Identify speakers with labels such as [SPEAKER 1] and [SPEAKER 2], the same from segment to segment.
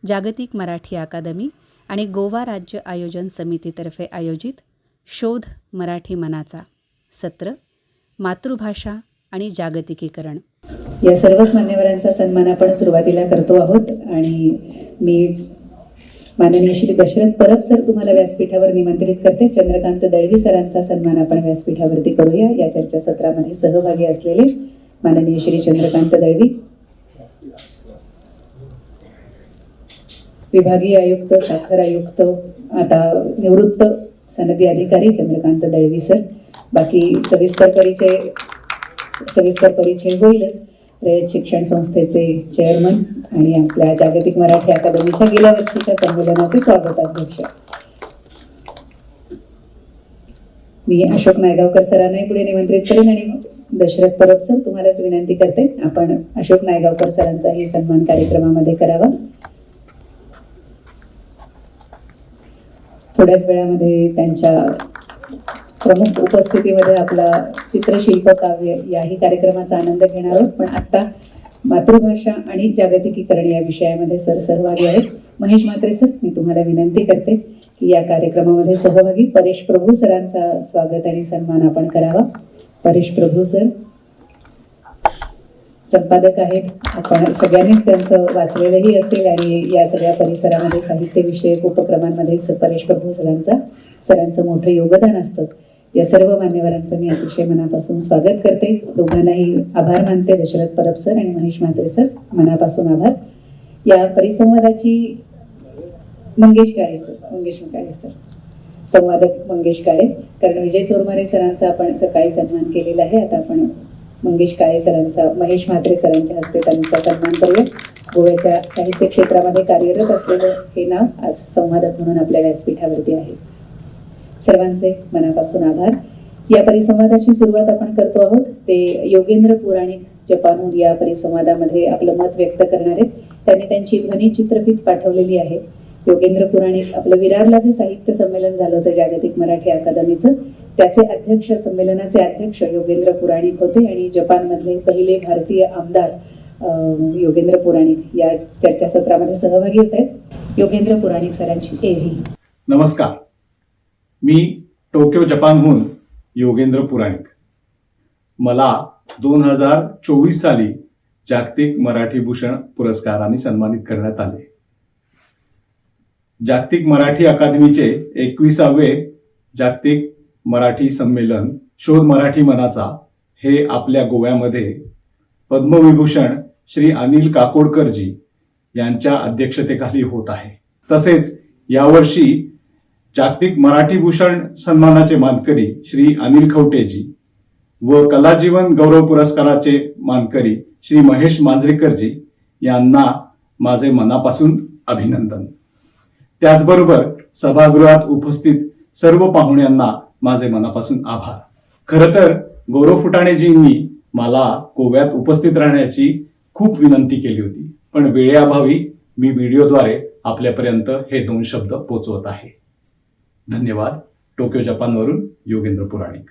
[SPEAKER 1] जागतिक मराठी अकादमी आणि गोवा राज्य आयोजन समितीतर्फे आयोजित शोध मराठी मनाचा सत्र मातृभाषा आणि जागतिकीकरण
[SPEAKER 2] या सर्वच मान्यवरांचा सन्मान आपण सुरुवातीला करतो आहोत आणि मी माननीय श्री दशरथ परब सर तुम्हाला व्यासपीठावर निमंत्रित करते. चंद्रकांत दळवी सरांचा सन्मान आपण व्यासपीठावरती करूया. या चर्चासत्रामध्ये सहभागी असलेले माननीय श्री चंद्रकांत दळवी, विभागीय आयुक्त, साखर आयुक्त, आता निवृत्त सनदी अधिकारी चंद्रकांत दळवी सर. बाकी सविस्तर परिचय होईलच. रयत शिक्षण संस्थेचे चेअरमन आणि आपल्या जागतिक मराठी अकादमीच्या गेल्या वर्षीच्या संमेलनाचे स्वागताध्यक्ष मी अशोक नायगावकर सरांनाही पुढे निमंत्रित करेन आणि दशरथ परब सर तुम्हालाच विनंती करते आपण अशोक नायगावकर सरांचाही सन्मान कार्यक्रमामध्ये करावा. थोड्याच वेळामध्ये त्यांच्या प्रमुख उपस्थितीमध्ये आपला चित्रशिल्प काव्य याही कार्यक्रमाचा आनंद घेणार आहोत. पण आता मातृभाषा आणि जागतिकीकरण या विषयामध्ये सर सहभागी आहेत. महेश म्हात्रे सर, मी तुम्हाला विनंती करते की या कार्यक्रमामध्ये सहभागी परेश प्रभू सरांचा स्वागत आणि सन्मान आपण करावा. परेश प्रभू सर संपादक आहेत. आपण सगळ्यांनीच त्यांचं वाचलेलंही असेल आणि या सगळ्या परिसरामध्ये साहित्यविषयक उपक्रमांमध्ये परेश प्रभू सरांचं मोठं योगदान असतं. या सर्व मान्यवरांचं मी अतिशय मनापासून स्वागत करते. दोघांनाही आभार मानते. दशरथ परब सर आणि महेश म्हात्रे सर, मनापासून आभार. या परिसंवादाची मंगेश काळे सर संवादक मंगेश काळे, कारण विजय चोरमारे सरांचा आपण सकाळी सन्मान केलेला आहे. आता आपण मंगेश काळे सरांचा, महेश म्हात्रे सरांच्या हस्ते त्यांचा सन्मान करूया. गोव्याच्या साहित्य क्षेत्रामध्ये कार्यरत असलेलं हे नाव आज संवादक म्हणून आपल्या व्यासपीठावरती आहे. सर्वांचे मनापासून आभार. या परिसंवादाची सुरुवात आपण करतो आहोत. ते योगेंद्र पुराणिक जपानहून या परिसंवादामध्ये आपलं मत व्यक्त करणार आहेत. त्यांनी त्यांची ध्वनी चित्रफित पाठवलेली आहे. योगेंद्र पुराणिक आपलं विरारला जे साहित्य संमेलन झालं होतं जागतिक मराठी अकादमीचं, त्याचे अध्यक्ष, संमेलनाचे अध्यक्ष योगेंद्र पुराणिक होते आणि जपानमधले पहिले भारतीय आमदार योगेंद्र पुराणिक या चर्चासत्रामध्ये सहभागी होत आहेत. योगेंद्र पुराणिक सरांची एव्ही.
[SPEAKER 3] नमस्कार, मी टोक्यो जपानहून योगेंद्र पुराणिक. मला 2024 साली जागतिक मराठी भूषण पुरस्काराने सन्मानित करण्यात आले. जागतिक मराठी अकादमीचे 21वे जागतिक मराठी संमेलन शोध मराठी मनाचा हे आपल्या गोव्यामध्ये पद्मविभूषण श्री अनिल काकोडकरजी यांच्या अध्यक्षतेखाली होत आहे. तसेच यावर्षी जागतिक मराठी भूषण सन्मानाचे मानकरी श्री अनिल खवटेजी व कलाजीवन गौरव पुरस्काराचे मानकरी श्री महेश मांजरेकरजी यांना माझे मनापासून अभिनंदन. त्याचबरोबर सभागृहात उपस्थित सर्व पाहुण्यांना माझे मनापासून आभार. खरं तर गौरव फुटाणेजींनी मला गोव्यात उपस्थित राहण्याची खूप विनंती केली होती, पण वेळेअभावी मी व्हिडिओद्वारे आपल्यापर्यंत हे 2 शब्द पोचवत आहे. धन्यवाद. टोक्यो जपानवरून योगेंद्र पुराणिक.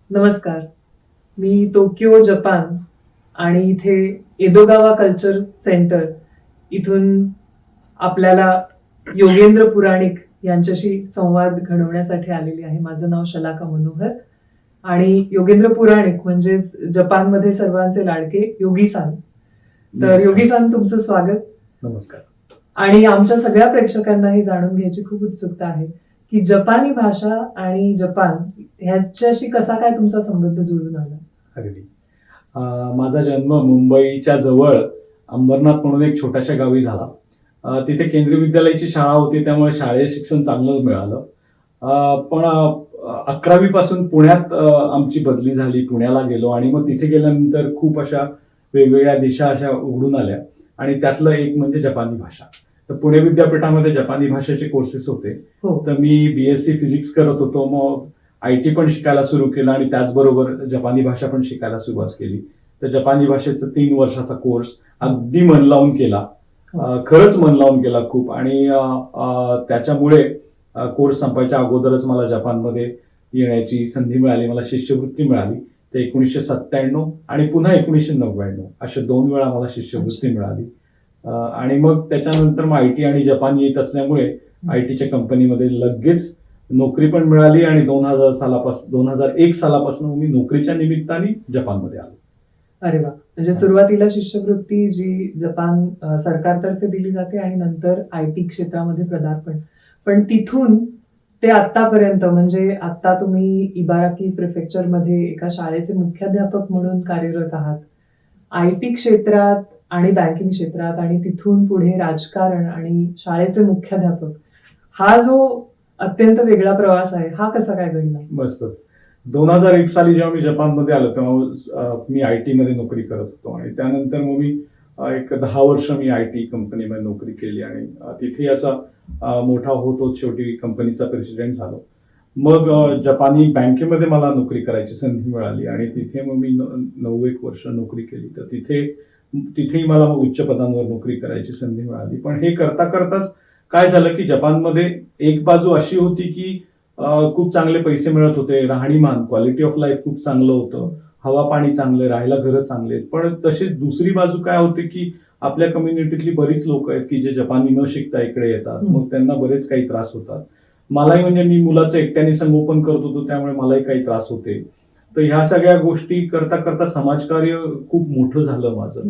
[SPEAKER 4] नमस्कार, मी टोकियो जपान आणि इथे एदोगावा कल्चर सेंटर इथून आपल्याला योगेंद्र पुराणिक यांच्याशी संवाद घडवण्यासाठी आलेली आहे. माझं नाव शलाका मनोहर आणि योगेंद्र पुराणिक म्हणजेच जपानमध्ये सर्वांचे लाडके योगी-सान. तर योगी-सान, तुमचं स्वागत.
[SPEAKER 3] नमस्कार.
[SPEAKER 4] आणि आमच्या सगळ्या प्रेक्षकांना हे जाणून घ्यायची खूप उत्सुकता आहे की जपानी भाषा आणि जपान ह्याच्याशी कसा काय तुमचा संबंध जुळून आला?
[SPEAKER 3] अगदी. माझा जन्म मुंबईच्या जवळ अंबरनाथ म्हणून एक छोट्याशा गावी झाला. तिथे केंद्रीय विद्यालयाची शाळा होती, त्यामुळे शाळेत शिक्षण चांगलं मिळालं. पण 11वी पासून पुण्यात आमची बदली झाली. पुण्याला गेलो आणि मग तिथे गेल्यानंतर खूप अशा वेगवेगळ्या दिशा अशा उघडून आल्या आणि त्यातलं एक म्हणजे जपानी भाषा. तर पुणे विद्यापीठामध्ये जपानी भाषेचे कोर्सेस होते. तर मी BSc फिजिक्स करत होतो. मग IT पण शिकायला सुरू केलं आणि त्याचबरोबर जपानी भाषा पण शिकायला सुरुवात केली. तर जपानी भाषेचा 3 वर्षाचा कोर्स अगदी मन लावून केला. खरंच मन लावून केला खूप. आणि त्याच्यामुळे कोर्स संपायच्या अगोदरच मला जपानमध्ये येण्याची संधी मिळाली, मला शिष्यवृत्ती मिळाली. ते 1997 आणि पुन्हा 1999 अशा 2 वेळा मला शिष्यवृत्ती मिळाली. आणि मग त्याच्यानंतर मग IT आणि जपान येत असल्यामुळे ITच्या कंपनीमध्ये लगेच नोकरी पण मिळाली आणि 2001 सालापासून मी नोकरीच्या निमित्ताने जपानमध्ये आलो.
[SPEAKER 4] अरे वा, म्हणजे सुरुवातीला शिष्यवृत्ती जी जपान सरकारतर्फे दिली जाते आणि नंतर IT क्षेत्रामध्ये पदार्पण. पण तिथून ते आतापर्यंत, म्हणजे आता तुम्ही इबाराकी प्रिफेक्चरमध्ये एका शाळेचे मुख्याध्यापक म्हणून कार्यरत आहात. IT क्षेत्रात आणि बँकिंग क्षेत्रात आणि तिथून पुढे राजकारण आणि शाळेचे मुख्याध्यापक, हा जो अत्यंत वेगळा प्रवास आहे, हा कसा काय घडला?
[SPEAKER 3] मस्तच. 2001 साली जेव्हा मी जपानमध्ये आलो तेव्हा मी IT मध्ये नोकरी करत होतो आणि त्यानंतर मग मी एक 10 वर्ष मी IT कंपनीमध्ये नोकरी केली आणि तिथे असा मोठा होत शेवटी कंपनीचा प्रेसिडेंट झालो. मग जपानी बँकेमध्ये मला नोकरी करायची संधी मिळाली आणि तिथे मग मी 9 वर्ष नोकरी केली. तर तिथेही मला उच्च पदांवर नोकरी करायची संधी मिळाली. पण हे करता करताच काय झालं की जपानमध्ये एक बाजू अशी होती की खूप चांगले पैसे मिळत होते, राहणीमान क्वालिटी ऑफ लाईफ खूप चांगलं होतं, हवा पाणी चांगलं, राहायला घरं चांगले. पण तशीच दुसरी बाजू काय होते की आपल्या कम्युनिटीतली बरीच लोक आहेत की जे जपानी न शिकता इकडे येतात, मग त्यांना बरेच काही त्रास होतात. मलाही म्हणजे मी मुलाचं एकट्याने संगोपन करत होतो त्यामुळे मलाही काही त्रास होते. तर ह्या सगळ्या गोष्टी करता करता समाजकार्य खूप मोठं झालं माझं.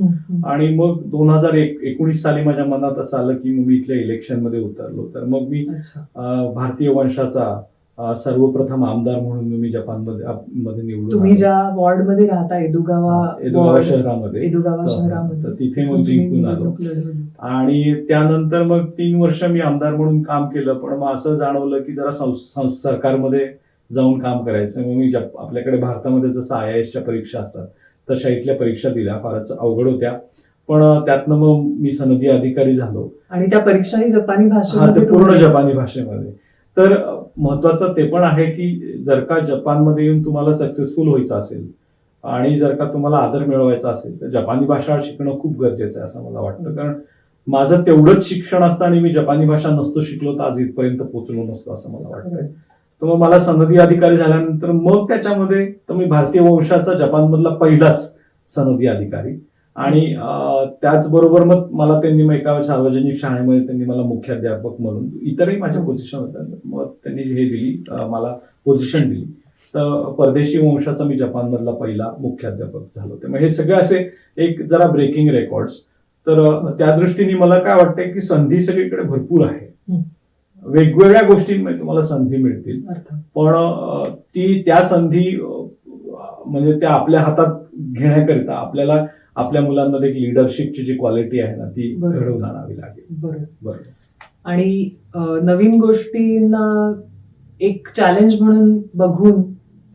[SPEAKER 3] आणि मग 2019 साली माझ्या मनात असं आलं की मग मी इथल्या इलेक्शनमध्ये उतरलो. तर मग मी भारतीय वंशाचा सर्वप्रथम आमदार म्हणून मी जपानमध्ये निवडून.
[SPEAKER 4] तुम्ही ज्या वॉर्डमध्ये राहता, एदुगावा
[SPEAKER 3] शहरामध्ये,
[SPEAKER 4] तर
[SPEAKER 3] तिथे मग जिंकून आलो. आणि त्यानंतर मग 3 वर्ष मी आमदार म्हणून काम केलं. पण मग असं जाणवलं की जरा सरकारमध्ये जाऊन काम करायचं. मग मी आपल्याकडे भारतामध्ये जसं IASच्या परीक्षा असतात तशा इथल्या परीक्षा दिल्या, फारच अवघड होत्या. पण त्यातनं मग मी सनदी अधिकारी झालो.
[SPEAKER 4] आणि त्या परीक्षाही जपानी भाषेमध्ये?
[SPEAKER 3] पूर्ण जपानी भाषेमध्ये. तर महत्वाचं ते पण आहे की जर का जपानमध्ये येऊन तुम्हाला सक्सेसफुल व्हायचं असेल आणि जर का तुम्हाला आदर मिळवायचा असेल तर जपानी भाषा शिकणं खूप गरजेचं आहे असं मला वाटतं. कारण माझं तेवढंच शिक्षण असताना मी जपानी भाषा नसतो शिकलो तर आज इथपर्यंत पोहोचलो नसतो असं मला वाटतं. तर मग मला सनदी अधिकारी झाल्यानंतर मग त्याच्यामध्ये तर मी भारतीय वंशाचा जपानमधला पहिलाच सनदी अधिकारी. आणि त्याचबरोबर मग मला त्यांनी मग एका सार्वजनिक शाळेमध्ये त्यांनी मला मुख्याध्यापक म्हणून, इतरही माझ्या पोझिशन होत्या, मग त्यांनी हे दिली, मला पोझिशन दिली. तर परदेशी वंशाचा मी जपानमधला पहिला मुख्याध्यापक झालो. त्यामुळे हे सगळे असे एक जरा ब्रेकिंग रेकॉर्ड्स. तर त्या दृष्टीने मला काय वाटतंय की संधी सगळीकडे भरपूर आहे, वेगवेगळ्या गोष्टींमध्ये तुम्हाला संधी मिळतील. पण त्या संधी म्हणजे त्या आपल्या हातात घेण्याकरिता आपल्याला आपल्या मुलांमध्ये एक लिडरशिपची जी क्वालिटी आहे ना ती घडवून आणावी लागेल.
[SPEAKER 4] बरोबर. आणि नवीन गोष्टींना एक चॅलेंज म्हणून बघून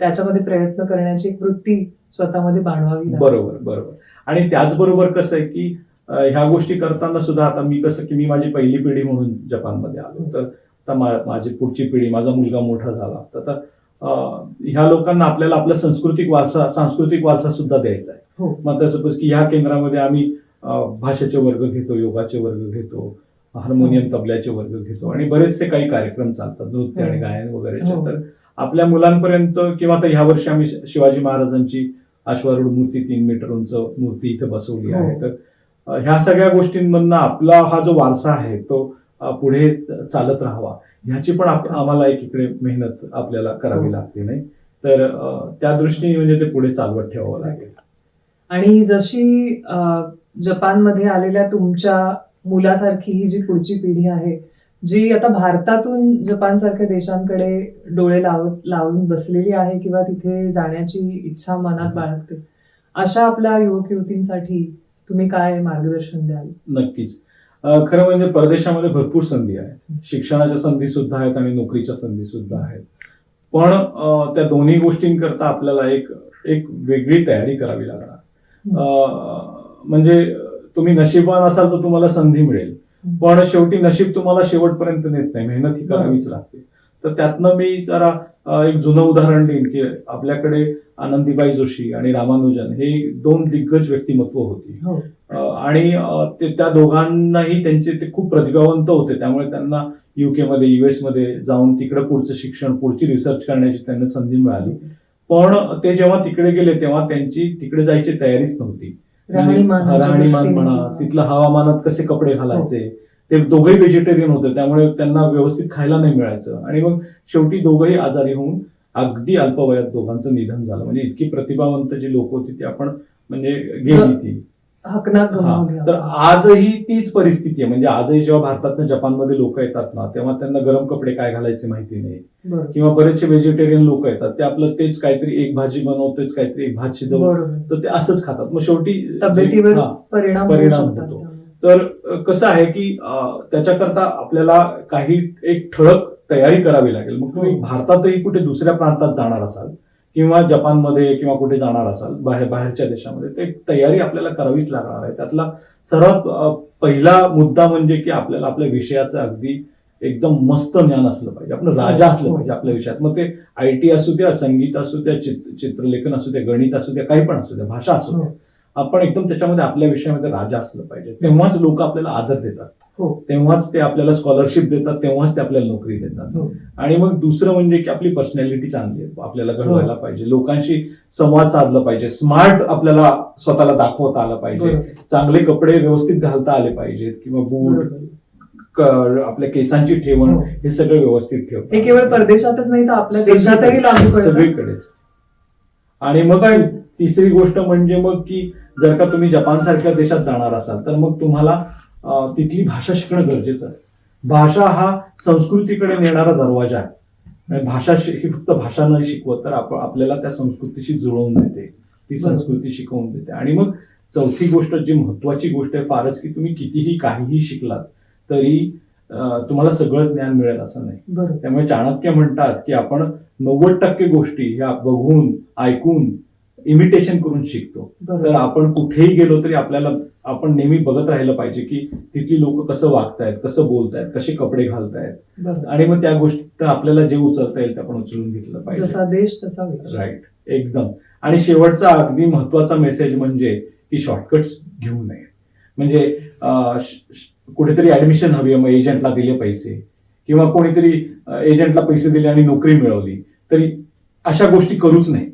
[SPEAKER 4] त्याच्यामध्ये प्रयत्न करण्याची एक वृत्ती स्वतःमध्ये बाळगावी लागेल.
[SPEAKER 3] बरोबर. आणि त्याचबरोबर कसं आहे की ह्या गोष्टी करताना सुद्धा आता मी कसं की मी माझी पहिली पिढी म्हणून जपानमध्ये आलो. तर आता माझी पुढची पिढी, माझा मुलगा मोठा झाला तर ह्या लोकांना आपल्याला आपला सांस्कृतिक वारसा सुद्धा द्यायचा आहे. मग सपोज की ह्या केंद्रामध्ये आम्ही भाषेचे वर्ग घेतो, योगाचे वर्ग घेतो, हार्मोनियम तबल्याचे वर्ग घेतो आणि बरेचसे काही कार्यक्रम चालतात, नृत्य आणि गायन वगैरेचे. तर आपल्या मुलांपर्यंत किंवा आता ह्या वर्षी आम्ही शिवाजी महाराजांची अश्वारूढ मूर्ती 3 मीटर उंच मूर्ती इथे बसवली आहे. तर ह्या सगळ्या गोष्टींमधनं आपला हा जो वारसा आहे तो पुढे चालत राहावा ह्याची पण आम्हाला एक इकडे मेहनत आपल्याला करावी लागते, नाही तर त्या दृष्टीने म्हणजे ते पुढे चालवत ठेवावं लागेल.
[SPEAKER 4] आणि जशी जपानमध्ये आलेल्या तुमच्या मुलासारखी ही जी पुढची पिढी आहे जी आता भारतातून जपानसारख्या देशांकडे डोळे लावून बसलेली आहे किंवा तिथे जाण्याची इच्छा मनात बाळगते, अशा आपल्या युवक युवतींसाठी तुम्ही काय मार्गदर्शन द्याल?
[SPEAKER 3] नक्कीच. खरं म्हणजे परदेशामध्ये भरपूर संधी आहेत, शिक्षणाच्या संधी सुद्धा आहेत आणि नोकरीच्या संधी सुद्धा आहेत. पण त्या दोन्ही गोष्टींकरता आपल्याला एक वेगळी तयारी करावी लागणार. म्हणजे तुम्ही नशीबवान असाल तर तुम्हाला संधी मिळेल, पण शेवटी नशीब तुम्हाला शेवटपर्यंत नेत नाही, मेहनत ही करावीच लागते. तर त्यातनं मी जरा एक जुनं उदाहरण देईन की आपल्याकडे आनंदीबाई जोशी आणि रामानुजन हे 2 दिग्गज व्यक्तिमत्व होती. आणि त्या दोघांनाही ते खूप प्रतिभावंत होते, त्यामुळे त्यांना UK मध्ये US मध्ये जाऊन तिकडे पुढचं शिक्षण, पुढची रिसर्च करण्याची त्यांना संधी मिळाली. पण ते जेव्हा तिकडे गेले तेव्हा त्यांची तिकडे जायची तयारीच नव्हती.
[SPEAKER 4] राहणीमानाच्या
[SPEAKER 3] राहणीमान
[SPEAKER 4] दृष्टीने
[SPEAKER 3] म्हणा,
[SPEAKER 4] किंवा-
[SPEAKER 3] तिथल्या हवामानात कसे कपडे घालायचे, ते दोघेही व्हेजिटेरियन होते त्यामुळे त्यांना व्यवस्थित खायला नाही मिळायचं आणि मग शेवटी दोघंही आजारी होऊन अगदी अल्प वयात दोघांचं निधन झालं. म्हणजे इतकी प्रतिभावंत जी लोक होती ती आपण म्हणजे गेली ती.
[SPEAKER 4] हकनाक गमावली
[SPEAKER 3] हा, तर
[SPEAKER 4] आपण.
[SPEAKER 3] आजही तीच परिस्थिती आहे. म्हणजे आजही जेव्हा भारतातनं जपानमध्ये लोक येतात ना तेव्हा त्यांना गरम कपडे काय घालायचे माहिती नाही,
[SPEAKER 4] बरोबर
[SPEAKER 3] किंवा बरेचसे व्हेजिटेरियन लोक येतात ते आपलं तेच काहीतरी एक भाजी बनवतेच काहीतरी एक भात शिजवतो
[SPEAKER 4] बरोबर.
[SPEAKER 3] तर ते असंच खातात. मग शेवटी
[SPEAKER 4] तब्येतीवर
[SPEAKER 3] हा,
[SPEAKER 4] परिणाम होऊ
[SPEAKER 3] परिणाम
[SPEAKER 4] शकतात
[SPEAKER 3] होतो.
[SPEAKER 4] त्यामुळे.
[SPEAKER 3] तर कसं आहे की त्याच्याकरता आपल्याला काही एक ठळक तयारी करावी लागेल. मग तुम्ही
[SPEAKER 4] हो.
[SPEAKER 3] भारतातही कुठे दुसऱ्या प्रांतात जाणार असाल किंवा जपानमध्ये किंवा कुठे जाणार असाल बाहेरच्या देशामध्ये तर एक तयारी आपल्याला करावीच लागणार आहे. त्यातला सर्वात पहिला मुद्दा म्हणजे की आपल्याला आपल्या विषयाचं अगदी एकदम मस्त ज्ञान असलं पाहिजे. आपण राजा असलं पाहिजे आपल्या विषयात. मग ते IT असू द्या, संगीत असू द्या, चित्रलेखन असू द्या, गणित असू द्या, काही पण असू द्या, भाषा असू द्या, आपण एकदम त्याच्यामध्ये आपल्या विषयामध्ये राजा असलं पाहिजे. तेव्हाच लोक आपल्याला आदर देतात,
[SPEAKER 4] हो.
[SPEAKER 3] तेव्हाच ते आपल्याला स्कॉलरशिप देतात, तेव्हाच ते आपल्याला नोकरी देतात.
[SPEAKER 4] हो.
[SPEAKER 3] आणि मग दुसरं म्हणजे की आपली पर्सनॅलिटी चांगली आहे, आपल्याला घडवायला पाहिजे, लोकांशी संवाद साधला पाहिजे, स्मार्ट आपल्याला स्वतःला दाखवता आलं पाहिजे,
[SPEAKER 4] बरोबर.
[SPEAKER 3] चांगले कपडे व्यवस्थित घालता आले पाहिजेत किंवा बूट,
[SPEAKER 4] बरोबर.
[SPEAKER 3] आपल्या केसांची ठेवण,
[SPEAKER 4] हो.
[SPEAKER 3] हे सगळं व्यवस्थित ठेवता.
[SPEAKER 4] हे केवळ परदेशातच नाही तर आपल्या देशातही लागू पडतं.
[SPEAKER 3] सगळीकडेच. आणि मग तिसरी गोष्ट म्हणजे मग की जर का तुम्ही जपान सारख्या देशात जाणार असाल तर मग तुम्हाला तिथली भाषा शिकणं गरजेचं आहे. भाषा हा संस्कृतीकडे नेणारा दरवाजा आहे. आणि भाषा ही फक्त भाषा न शिकवत तर आपल्याला त्या संस्कृतीशी जुळवून देते, ती संस्कृती शिकवून देते. आणि मग चौथी गोष्ट जी महत्वाची गोष्ट आहे फारच, की तुम्ही कितीही काहीही शिकलात तरी तुम्हाला सगळं ज्ञान मिळेल असं नाही.
[SPEAKER 4] बरोबर.
[SPEAKER 3] त्यामुळे चाणक्य म्हणतात की आपण 90% गोष्टी ह्या बघून, ऐकून, इमिटेशन करून शिकतो.
[SPEAKER 4] बरोबर.
[SPEAKER 3] तर आपण कुठेही गेलो तरी आपण नेहमी बघत राहिलं पाहिजे की तिथली लोक कसं वागतायत, कसं बोलतायत, कसे कपडे घालतायत,
[SPEAKER 4] बरोबर.
[SPEAKER 3] आणि मग त्या गोष्टी आपल्याला जे उचलता येईल ते आपण उचलून घेतलं पाहिजे.
[SPEAKER 4] जसा देश तसा वेळ.
[SPEAKER 3] राईट, एकदम. आणि शेवटचा अगदी महत्वाचा मेसेज म्हणजे की शॉर्टकट्स घेऊ नये. म्हणजे कुठेतरी ऍडमिशन हवी, मग एजंटला दिले पैसे किंवा कोणीतरी एजंटला पैसे दिले आणि नोकरी मिळवली, तरी अशा गोष्टी करूच नाहीत.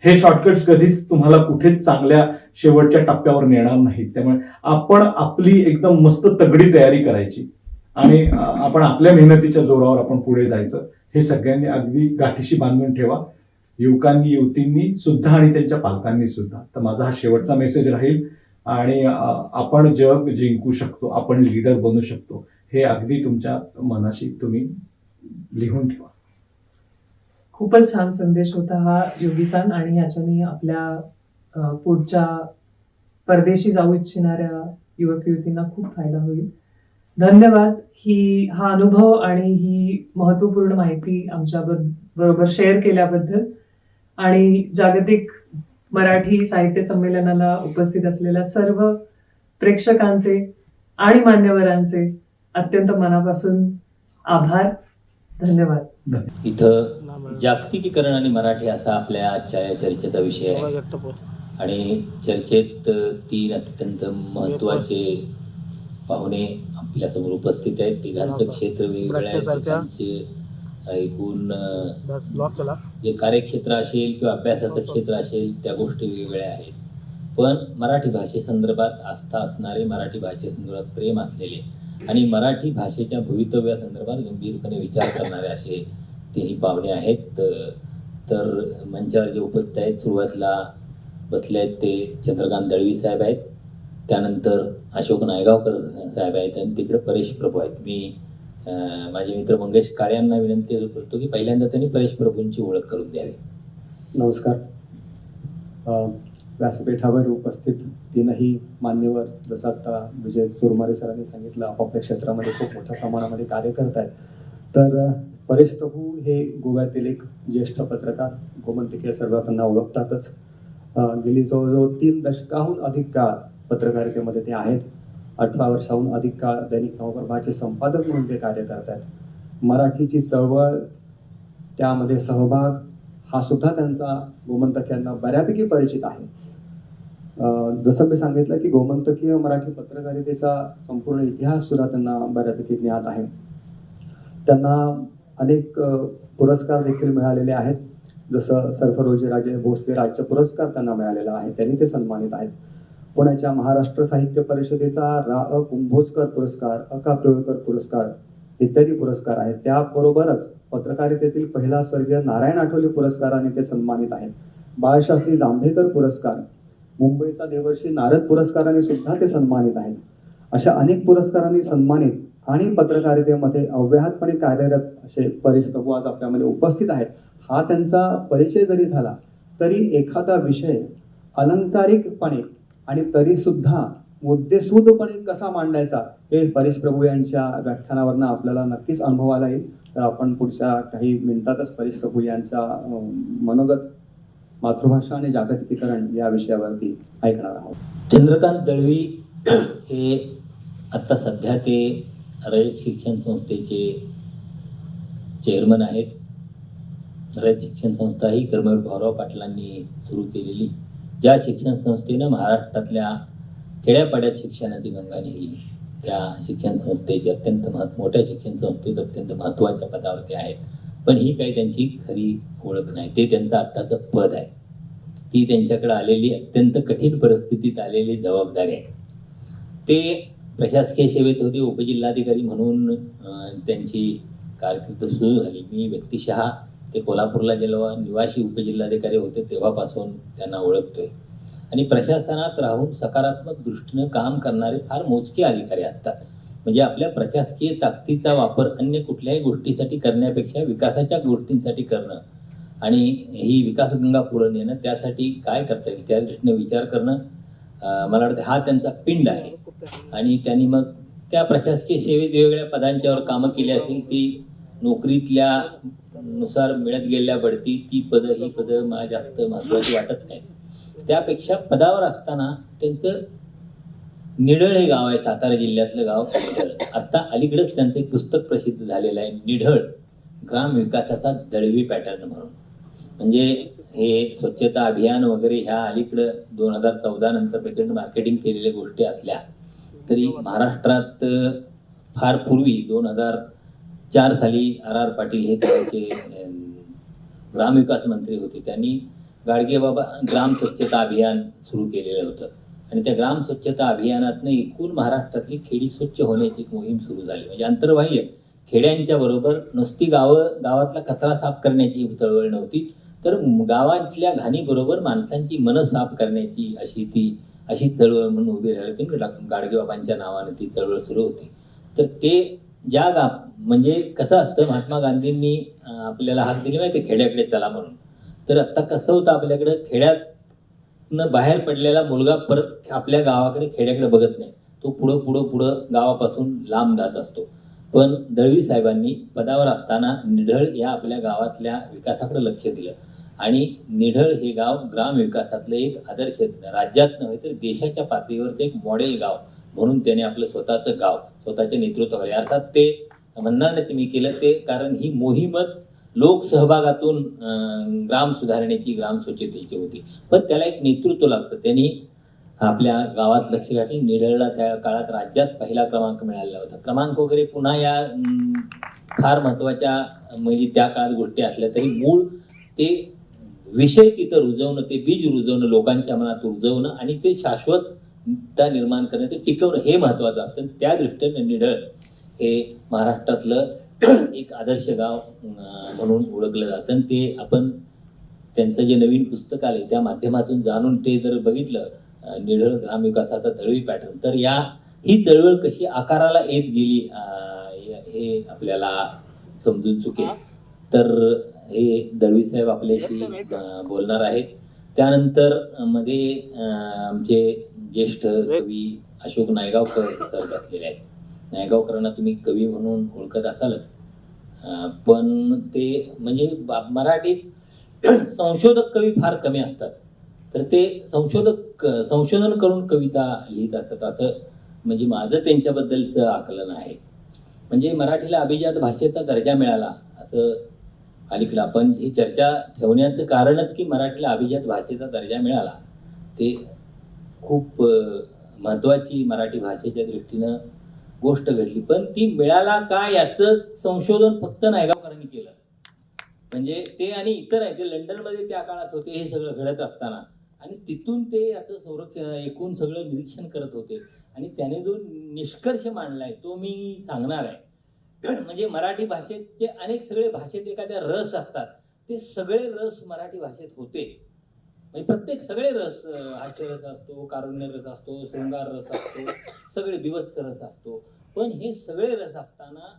[SPEAKER 3] हे शॉर्टकट्स कधीच तुम्हाला कुठेच चांगल्या शेवटच्या टप्प्यावर नेणार नाहीत. त्यामुळे आपण आपली एकदम मस्त तगडी तयारी करायची आणि आपण आपल्या मेहनतीच्या जोरावर आपण पुढे जायचं. हे सगळ्यांनी अगदी गाठीशी बांधून ठेवा, युवकांनी, युवतींनी सुद्धा आणि त्यांच्या पालकांनी सुद्धा. तर माझा हा शेवटचा मेसेज राहील. आणि आपण जग जिंकू शकतो, आपण लीडर बनू शकतो, हे अगदी तुमच्या मनाशी तुम्ही लिहून ठेवा.
[SPEAKER 4] खूपच छान संदेश होता हा योगीसान, आणि याच्याने आपल्या पुढच्या परदेशी जाऊ इच्छिणाऱ्या युवक युवतींना खूप फायदा होईल. धन्यवाद हा अनुभव आणि ही महत्वपूर्ण माहिती आमच्या बरोबर शेअर केल्याबद्दल, आणि जागतिक मराठी साहित्य संमेलनाला उपस्थित असलेल्या सर्व प्रेक्षकांचे आणि मान्यवरांचे अत्यंत मनापासून आभार. धन्यवाद.
[SPEAKER 5] इथं जागतिकीकरण आणि मराठी असा आपल्या आजच्या या चर्चेचा विषय आहे, आणि चर्चेत 3 अत्यंत महत्वाचे पाहुणे आपल्यासमोर उपस्थित आहेत. तिघांचं क्षेत्र वेगवेगळं आहे, तिघांचे एकूण जे कार्यक्षेत्र असेल किंवा अभ्यासाचं क्षेत्र असेल त्या गोष्टी वेगवेगळ्या आहेत. पण मराठी भाषेसंदर्भात आस्था असणारे, मराठी भाषेसंदर्भात प्रेम असलेले आणि मराठी भाषेच्या भवितव्यासंदर्भात गंभीरपणे विचार करणारे असे तिन्ही पाहुणे आहेत. तर मंचावर जे उपस्थित आहेत, सुरुवातीला बसले आहेत ते चंद्रकांत दळवी साहेब आहेत, त्यानंतर अशोक नायगावकर साहेब आहेत, आणि तिकडे परेश प्रभू आहेत. मी माझे मित्र मंगेश काळे यांना विनंती करतो की पहिल्यांदा त्यांनी परेश प्रभूंची ओळख करून द्यावी.
[SPEAKER 6] नमस्कार. व्यासपीठावर उपस्थित 3ही मान्यवर, जसं आता विजय चुरमारे सरांनी सांगितलं, आपापल्या क्षेत्रामध्ये खूप मोठ्या प्रमाणामध्ये कार्य करत आहेत. तर परेश प्रभू हे गोव्यातील एक ज्येष्ठ पत्रकार, गोमंतकीय सर्व त्यांना ओळखतातच. गेली जवळजवळ 3 दशकाहून अधिक काळ पत्रकारितेमध्ये ते आहेत. 18 वर्षाहून अधिक काळ दैनिक नवप्रभाचे संपादक म्हणून ते कार्य करत आहेत. मराठीची चळवळ, त्यामध्ये सहभाग हा सुद्धा त्यांचा गोमंतकीयांना बऱ्यापैकी परिचित आहे. जसं मी सांगितलं की गोमंतकीय मराठी पत्रकारितेचा संपूर्ण इतिहास सुद्धा त्यांना बऱ्यापैकी ज्ञात आहे. त्यांना अनेक पुरस्कार देखील मिळालेले आहेत. जसं सर्फरोजीराजे भोसले राज्य पुरस्कार त्यांना मिळालेला आहे, त्यांनी ते सन्मानित आहेत. पुण्याच्या महाराष्ट्र साहित्य परिषदेचा रा कुंभोजकर पुरस्कार, अका पिळकर पुरस्कार इत्यादी पुरस्कार आहेत. त्याबरोबरच पत्रकारितेतील पहिला स्वर्गीय नारायण आठवले पुरस्काराने ते सन्मानित आहेत. बाळशास्त्री जांभेकर पुरस्कार, मुंबईचा देवर्षी नारद पुरस्काराने सुद्धा ते सन्मानित आहेत. अशा अनेक पुरस्कारांनी सन्मानित आणि पत्रकारितेमध्ये अव्याहतपणे कार्यरत असे परेश प्रभू आज आपल्यामध्ये उपस्थित आहेत. हा त्यांचा परिचय जरी झाला तरी एखादा विषय अलंकारिकपणे आणि तरी सुद्धा मुद्देसूदपणे कसा मांडायचा हे परेश प्रभू यांच्या व्याख्यानावरनं आपल्याला नक्कीच अनुभवायला येईल. तर आपण पुढच्या काही मिनिटातच परेश प्रभू यांच्या मनोगत मातृभाषा आणि जागतिकीकरण या विषयावरती ऐकणार आहोत.
[SPEAKER 5] चंद्रकांत दळवी हे आत्ता सध्या ते रयत शिक्षण संस्थेचे चेअरमन आहेत. रयत शिक्षण संस्था ही कर्मवीर भाऊराव पाटलांनी सुरू केलेली, ज्या शिक्षण संस्थेनं महाराष्ट्रातल्या खेड्यापाड्यात शिक्षणाची गंगा नेली, त्या शिक्षण संस्थेचे अत्यंत मोठ्या शिक्षण संस्थेत अत्यंत महत्त्वाच्या पदावरती आहेत. पण ही काही त्यांची खरी ओळख नाही, ते त्यांचं आत्ताचं पद आहे. ती त्यांच्याकडे आलेली अत्यंत कठीण परिस्थितीत आलेली जबाबदारी आहे. ते प्रशासकीय सेवेत होते, उपजिल्हाधिकारी म्हणून त्यांची कारकीर्द सुरू झाली. मी व्यक्तिशः ते कोल्हापूरला जेव्हा निवासी उपजिल्हाधिकारी होते तेव्हापासून त्यांना ओळखतोय. आणि प्रशासनात राहून सकारात्मक दृष्टीनं काम करणारे फार मोजके अधिकारी असतात. म्हणजे आपल्या प्रशासकीय ताकदीचा वापर अन्य कुठल्याही गोष्टीसाठी करण्यापेक्षा विकासाच्या गोष्टींसाठी करणं आणि ही विकासगंगा पुढे नेणं, त्यासाठी काय करता येईल त्या दृष्टीने विचार करणं, मला वाटतं हा त्यांचा पिंड आहे. आणि त्यांनी मग त्या प्रशासकीय सेवेत वेगवेगळ्या पदांच्यावर कामं केली असतील, ती नोकरीतल्या नुसार मिळत गेलेल्या बढती, ती पदं ही पदं मला जास्त महत्त्वाची वाटत नाहीत. त्यापेक्षा पदावर असताना त्यांचं निढळ हे गाव आहे, सातारा जिल्ह्यातलं गाव निढळ. आत्ता अलीकडेच त्यांचं एक पुस्तक प्रसिद्ध झालेलं आहे, निढळ ग्राम विकासाचा दळवी पॅटर्न म्हणून. म्हणजे हे स्वच्छता अभियान वगैरे ह्या अलीकडं 2014 नंतर प्रचंड मार्केटिंग केलेल्या गोष्टी असल्या तरी महाराष्ट्रात फार पूर्वी 2004 साली R.R. पाटील हे त्यांचे ग्रामविकास मंत्री होते. त्यांनी गाडगेबाबा ग्राम स्वच्छता अभियान सुरू केलेलं होतं आणि त्या ग्राम स्वच्छता अभियानातनं एकूण महाराष्ट्रातली खेडी स्वच्छ होण्याची एक मोहीम सुरू झाली. म्हणजे अंतर्बाह्य खेड्यांच्या बरोबर नुसती गावातला कचरा साफ करण्याची चळवळ नव्हती, तर गावातल्या घाणीबरोबर माणसांची मनं साफ करण्याची अशी चळवळ म्हणून उभी राहिली होती. गाडगेबाबांच्या नावाने ती चळवळ सुरू होती. तर ते ज्या म्हणजे कसं असतं, महात्मा गांधींनी आपल्याला हाक दिली माहिती खेड्याकडे चला म्हणून. तर आत्ता कसं होतं, आपल्याकडं खेड्यातनं बाहेर पडलेला मुलगा परत आपल्या गावाकडे खेड्याकडे बघत नाही, तो पुढं गावापासून लांब जात असतो. पण दळवी साहेबांनी पदावर असताना निढळ या आपल्या गावातल्या विकासाकडे लक्ष दिलं आणि निढळ हे गाव ग्राम विकासातलं एक आदर्श, राज्यात नव्हे तर देशाच्या पातळीवरचं एक मॉडेल गाव म्हणून त्याने आपलं स्वतःचं गाव स्वतःच्या नेतृत्वाखाली, अर्थात ते म्हणणार नाही मी केलं ते, कारण ही मोहीमच लोकसहभागातून ग्राम सुधारणेची, ग्राम स्वच्छतेची होती. पण त्याला एक नेतृत्व लागतं. त्यांनी आपल्या गावात लक्ष घातलं. निढळला त्या काळात राज्यात पहिला क्रमांक मिळालेला होता. क्रमांक वगैरे पुन्हा या फार महत्त्वाच्या म्हणजे त्या काळात गोष्टी असल्या तरी मूळ ते विषय तिथं रुजवणं, ते बीज रुजवणं, लोकांच्या मनात रुजवणं आणि ते शाश्वतता निर्माण करणं, ते टिकवणं हे महत्त्वाचं असतं. त्या दृष्टीने निढळ हे महाराष्ट्रातलं एक आदर्श गाव म्हणून ओळखलं जातं. ते आपण त्यांचं जे नवीन पुस्तक आले त्या माध्यमातून जाणून ते जर बघितलं, निढळ ग्रामविकासाचा दळवी पॅटर्न, तर ही चळवळ कशी आकाराला येत गेली हे आपल्याला समजून चुकेल. तर हे दळवी साहेब आपल्याशी बोलणार आहेत. त्यानंतर मध्ये आमचे ज्येष्ठ कवी अशोक नायगावकर सर बसलेले आहेत. नायगावकरांना तुम्ही कवी म्हणून ओळखत असालच, पण ते म्हणजे मराठीत संशोधक कवी फार कमी असतात. तर ते संशोधन करून कविता लिहित असतात, असं म्हणजे माझं त्यांच्याबद्दलचं आकलन आहे. म्हणजे मराठीला अभिजात भाषेचा दर्जा मिळाला असं अलीकडं आपण ही चर्चा ठेवण्याचं कारणच की मराठीला अभिजात भाषेचा दर्जा मिळाला, ते खूप महत्त्वाची मराठी भाषेच्या दृष्टीनं गोष्ट घडली. पण ती मिळाला का याचं संशोधन फक्त नायगावकरांनी केलं. म्हणजे ते आणि इतर आहे ते लंडनमध्ये त्या काळात होते हे सगळं घडत असताना, आणि तिथून ते याचं संरक्षण एकूण सगळं निरीक्षण करत होते. आणि त्याने जो निष्कर्ष मांडलाय तो मी सांगणार आहे. म्हणजे मराठी भाषेचे अनेक सगळे भाषेत एखाद्या रस असतात, ते सगळे रस मराठी भाषेत होते. म्हणजे प्रत्येक सगळे रस, हास्यरस असतो, कारुण्य रस असतो, शृंगार रस असतो, सगळे बीभत्स रस असतो. पण हे सगळे रस असताना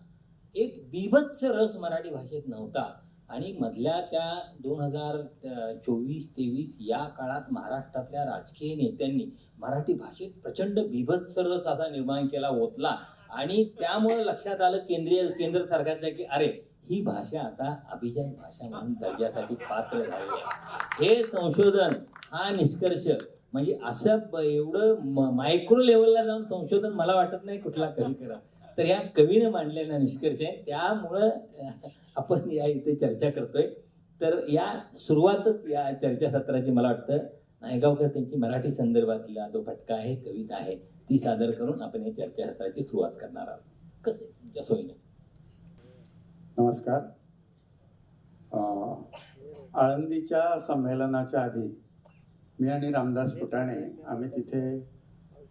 [SPEAKER 5] एक बीभत्स रस मराठी भाषेत नव्हता. आणि मधल्या त्या 2024-23 या काळात महाराष्ट्रातल्या राजकीय नेत्यांनी मराठी भाषेत प्रचंड बीभत्स रस असा निर्माण केला, ओतला. आणि त्यामुळे लक्षात आलं केंद्र सरकारच्या की अरे ही भाषा आता अभिजात भाषा म्हणून दर्जासाठी पात्र झालेली आहे. हे संशोधन, हा निष्कर्ष म्हणजे असं एवढं मायक्रो लेवलला जाऊन संशोधन मला वाटत नाही कुठला कवी करत. तर ह्या कवीने मांडलेला निष्कर्ष आहे, त्यामुळं आपण या इथे चर्चा करतोय. तर या सुरुवातच या चर्चासत्राची मला वाटतं नायगावकर त्यांची मराठी संदर्भातला जो फटका आहे, कविता आहे, ती सादर करून आपण या चर्चासत्राची सुरुवात करणार आहोत. कसे तुमच्या सोयीने.
[SPEAKER 7] नमस्कार. आळंदीच्या संमेलनाच्या आधी मी आणि रामदास फुटाणे आम्ही तिथे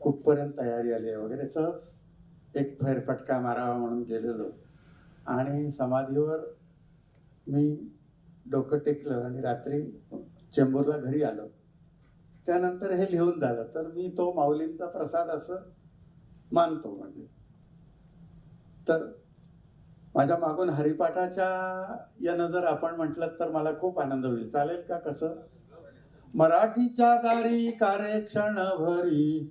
[SPEAKER 7] कुठपर्यंत तयारी आली वगैरे सहज एक फेरफटका मारावा म्हणून गेलेलो. आणि समाधीवर मी डोकं टेकलं आणि रात्री चेंबूरला घरी आलो. त्यानंतर हे लिहून झालं. तर मी तो माऊलींचा प्रसाद असं मानतो. म्हणजे तर माझ्या मागून हरिपाठाच्या यानं जर आपण म्हटलं तर मला खूप आनंद होईल. चालेल का? कसं? मराठीच्या दारी कार्यक्षण भरी,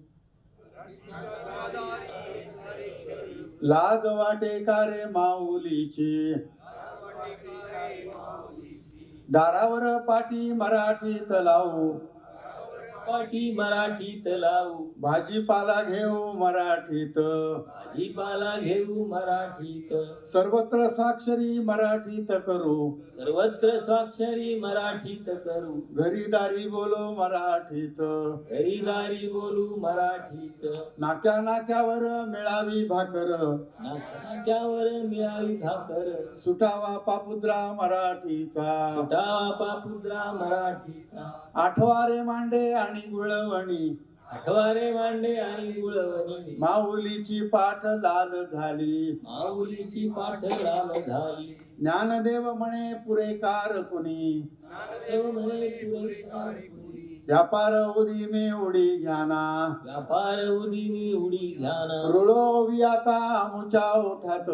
[SPEAKER 7] लाज वाटे कारे माऊलीची, दारावर पाटी मराठीत लावू,
[SPEAKER 5] पाटी मराठीत लावू,
[SPEAKER 7] भाजीपाला घेऊ मराठीत,
[SPEAKER 5] भाजीपाला घेऊ मराठीत,
[SPEAKER 7] सर्वत्र साक्षरी मराठीत करू,
[SPEAKER 5] सर्वत्र स्वाक्षरी मराठीत करू,
[SPEAKER 7] घरीदारी बोलो मराठीत,
[SPEAKER 5] घरीदारी बोलू मराठीत,
[SPEAKER 7] नाक्या नाक्यावर मिळावी भाकर,
[SPEAKER 5] नाक्यावर मिळावी भाकर,
[SPEAKER 7] सुटावा पापुद्रा मराठीचा,
[SPEAKER 5] सुटावा पापुद्रा मराठीचा,
[SPEAKER 7] आठवारे मांडे आणि गुळवणी,
[SPEAKER 5] आठवारे मांडे आणि गुळवणी,
[SPEAKER 7] माऊलीची पाठ लाल झाली,
[SPEAKER 5] माऊलीची पाठ लाल झाली,
[SPEAKER 7] ज्ञानदेव म्हणे पुरेकार कुणी,
[SPEAKER 5] देव म्हणे पुरेकार कुणी,
[SPEAKER 7] व्यापार उदिमे उडी घ्याना,
[SPEAKER 5] व्यापार उदिमी उडी घ्याना,
[SPEAKER 7] रुळोवी आता मुच्या ओठात,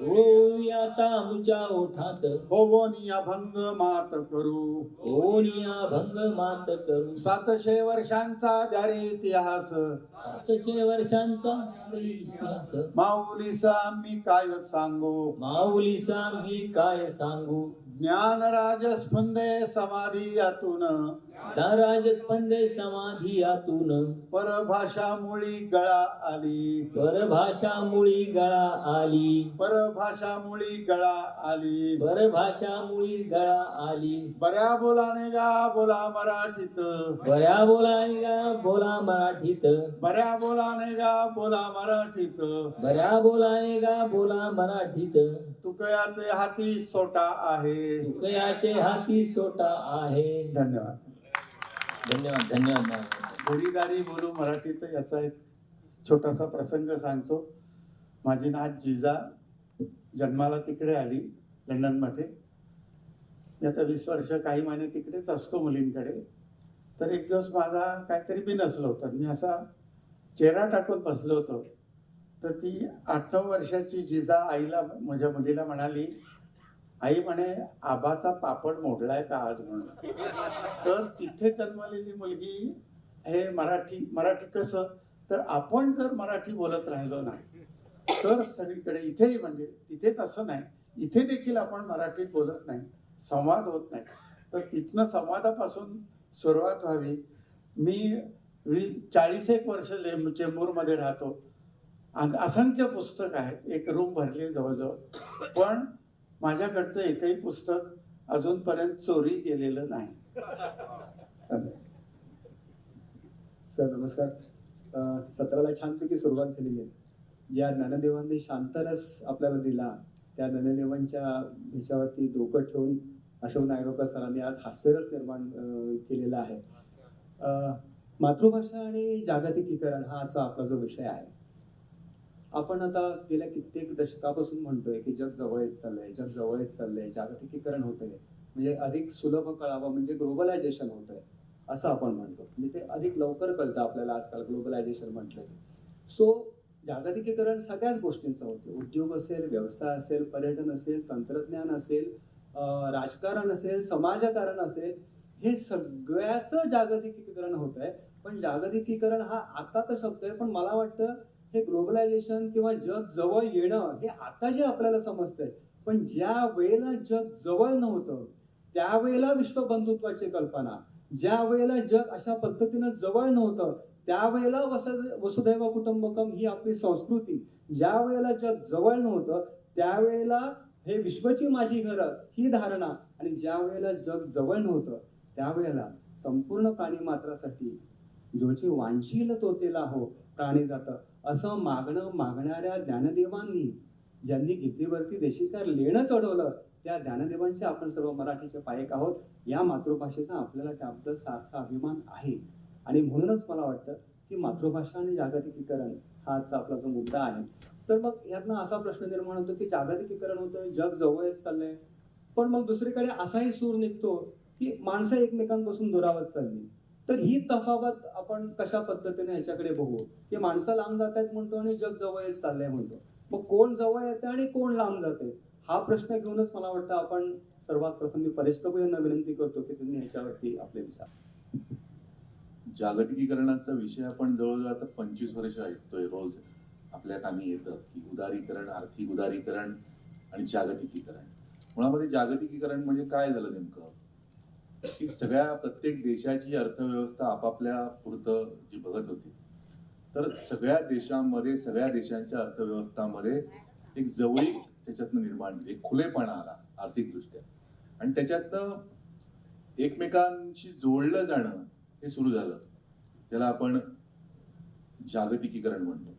[SPEAKER 5] ओवी आता मुच्या ओठात,
[SPEAKER 7] होवोनी अभंग मात करू,
[SPEAKER 5] ओनिया भंग मात करू,
[SPEAKER 7] 700 वर्षांचा द्यारे इतिहास,
[SPEAKER 5] 700 वर्षांचा इतिहास,
[SPEAKER 7] माऊलीसा मी काय सांगू,
[SPEAKER 5] माऊलीसा मी काय सांगू,
[SPEAKER 7] ज्ञानराज स्फुंदे समाधी यातून,
[SPEAKER 5] राजस्पंदे समाधी यातून,
[SPEAKER 7] परभाषा मुळी गळा आली,
[SPEAKER 5] परभाषा मुळी गळा आली,
[SPEAKER 7] परभाषा मुळी गळा आली,
[SPEAKER 5] परभाषा मुळी गळा आली,
[SPEAKER 7] बऱ्या बोलाने गा बोला मराठीत,
[SPEAKER 5] बऱ्या बोलाने गा बोला मराठीत,
[SPEAKER 7] बऱ्या बोलाने गा बोला मराठीत,
[SPEAKER 5] बऱ्या बोलाने गा बोला मराठीत,
[SPEAKER 7] तुकयाचे हाती सोटा आहे.
[SPEAKER 5] तुकयाचे हाती सोटा आहे.
[SPEAKER 7] धन्यवाद.
[SPEAKER 5] धन्यवाद धन्यवाद.
[SPEAKER 7] घरीदारी बोलू मराठीत याचा एक छोटासा प्रसंग सांगतो. माझी नात जिजा जन्माला तिकडे आली लंडनमध्ये. मी आता 20 वर्ष काही महिने तिकडेच असतो मुलींकडे. तर एक दिवस माझा काहीतरी बिनसलं होतं. मी असा चेहरा टाकून बसलो होतो. तर ती 8-9 वर्षाची जिजा आईला, माझ्या मुलीला म्हणाली, आई म्हणे आबाचा पापड मोडलाय का आज म्हणून. तर तिथे जन्मलेली मुलगी हे मराठी कसं, तर आपण जर मराठी बोलत राहिलो ना तर सगळीकडे, इथेही म्हणजे तिथेच असं नाही, इथे देखील आपण मराठीत बोलत नाही, संवाद होत नाही. तर तिथनं संवादापासून सुरुवात व्हावी. मी 40 वर्ष चेंबूरमध्ये राहतो. असंख्य पुस्तक आहेत, एक रूम भरली जवळजवळ, पण माझ्याकडचं एकही पुस्तक अजूनपर्यंत चोरी गेलेलं नाही.
[SPEAKER 6] सर नमस्कार. सत्राला छानपैकी सुरुवात झालेली आहे. ज्या ज्ञानदेवांनी शांतरस आपल्याला दिला, त्या ज्ञानदेवांच्या ह्याच्यावरती डोकं ठेवून अशोक नागवेकर सरांनी आज हास्यरस निर्माण केलेला आहे. मातृभाषा आणि जागतिकीकरण हा आजचा आपला जो विषय आहे. आपण आता गेल्या कित्येक दशकापासून म्हणतोय की जग जवळ येत चाललंय, जग जवळ येत चाललंय, जागतिकीकरण होतंय, म्हणजे अधिक सुलभ कळावं, म्हणजे ग्लोबलायझेशन होतंय असं आपण म्हणतो. म्हणजे ते अधिक लवकर कळतं आपल्याला आजकाल ग्लोबलायझेशन म्हटलं की. सो जागतिकीकरण सगळ्याच गोष्टींचं होतं. उद्योग असेल, व्यवसाय असेल, पर्यटन असेल, तंत्रज्ञान असेल, राजकारण असेल, समाजकारण असेल, हे सगळ्याचं जागतिकीकरण होत आहे. पण जागतिकीकरण हा आताचा शब्द आहे, पण मला वाटतं हे ग्लोबलायझेशन किंवा जग जवळ येणं हे आता जे आपल्याला समजतंय, पण ज्या वेळेला जग जवळ नव्हतं त्यावेळेला विश्वबंधुत्वाची कल्पना, ज्या वेळेला जग अशा पद्धतीनं जवळ नव्हतं त्यावेळेला वसुधैव कुटुंबकम ही आपली संस्कृती, ज्या वेळेला जग जवळ नव्हतं त्यावेळेला हे विश्वची माझी घरं ही धारणा, आणि ज्या वेळेला जग जवळ नव्हतं त्यावेळेला संपूर्ण प्राणी मात्रासाठी जोची वांछील तो तेला हो प्राणी जातं असं मागणाऱ्या ज्ञानदेवांनी, ज्यांनी गीतेवरती देशिकार लेणं चढवलं, त्या ज्ञानदेवांचे आपण सर्व मराठीचे पायक आहोत. या मातृभाषेचा आपल्याला त्याबद्दल सारखा अभिमान आहे. आणि म्हणूनच मला वाटतं की मातृभाषा आणि जागतिकीकरण हा आजचा आपला जो मुद्दा आहे. तर मग यातनं असा प्रश्न निर्माण होतो की जागतिकीकरण होतंय, जग जवळ येत चाललंय, पण मग दुसरीकडे असाही सूर निघतो की माणसं एकमेकांपासून दुरावत चालली. तर ही तफावत आपण कशा पद्धतीने ह्याच्याकडे बघू की माणसं लांब जात आहेत म्हणतो आणि जग जवळ येत चाललंय म्हणतो. मग कोण जवळ येते आणि कोण लांब जाते हा प्रश्न घेऊनच मला वाटतं आपण सर्वात प्रथम मी परेश प्रभू यांना विनंती करतो की त्यांनी ह्याच्यावरती आपले विचार.
[SPEAKER 8] जागतिकीकरणाचा विषय आपण जवळजवळ आता 25 वर्ष ऐकतोय. रोज आपल्या कानी येतं की उदारीकरण, आर्थिक उदारीकरण आणि जागतिकीकरण. मुळामध्ये जागतिकीकरण म्हणजे काय झालं नेमकं की प्रत्येक देशाची अर्थव्यवस्था आपापल्या पुरतं जी बघत होती, तर सगळ्या देशांच्या अर्थव्यवस्थांमध्ये एक जवळीक त्याच्यातनं निर्माण झाली, एक खुलेपणा आला आर्थिकदृष्ट्या, आणि त्याच्यातनं एकमेकांशी जोडलं जाणं हे सुरू झालं. त्याला आपण जागतिकीकरण म्हणतो.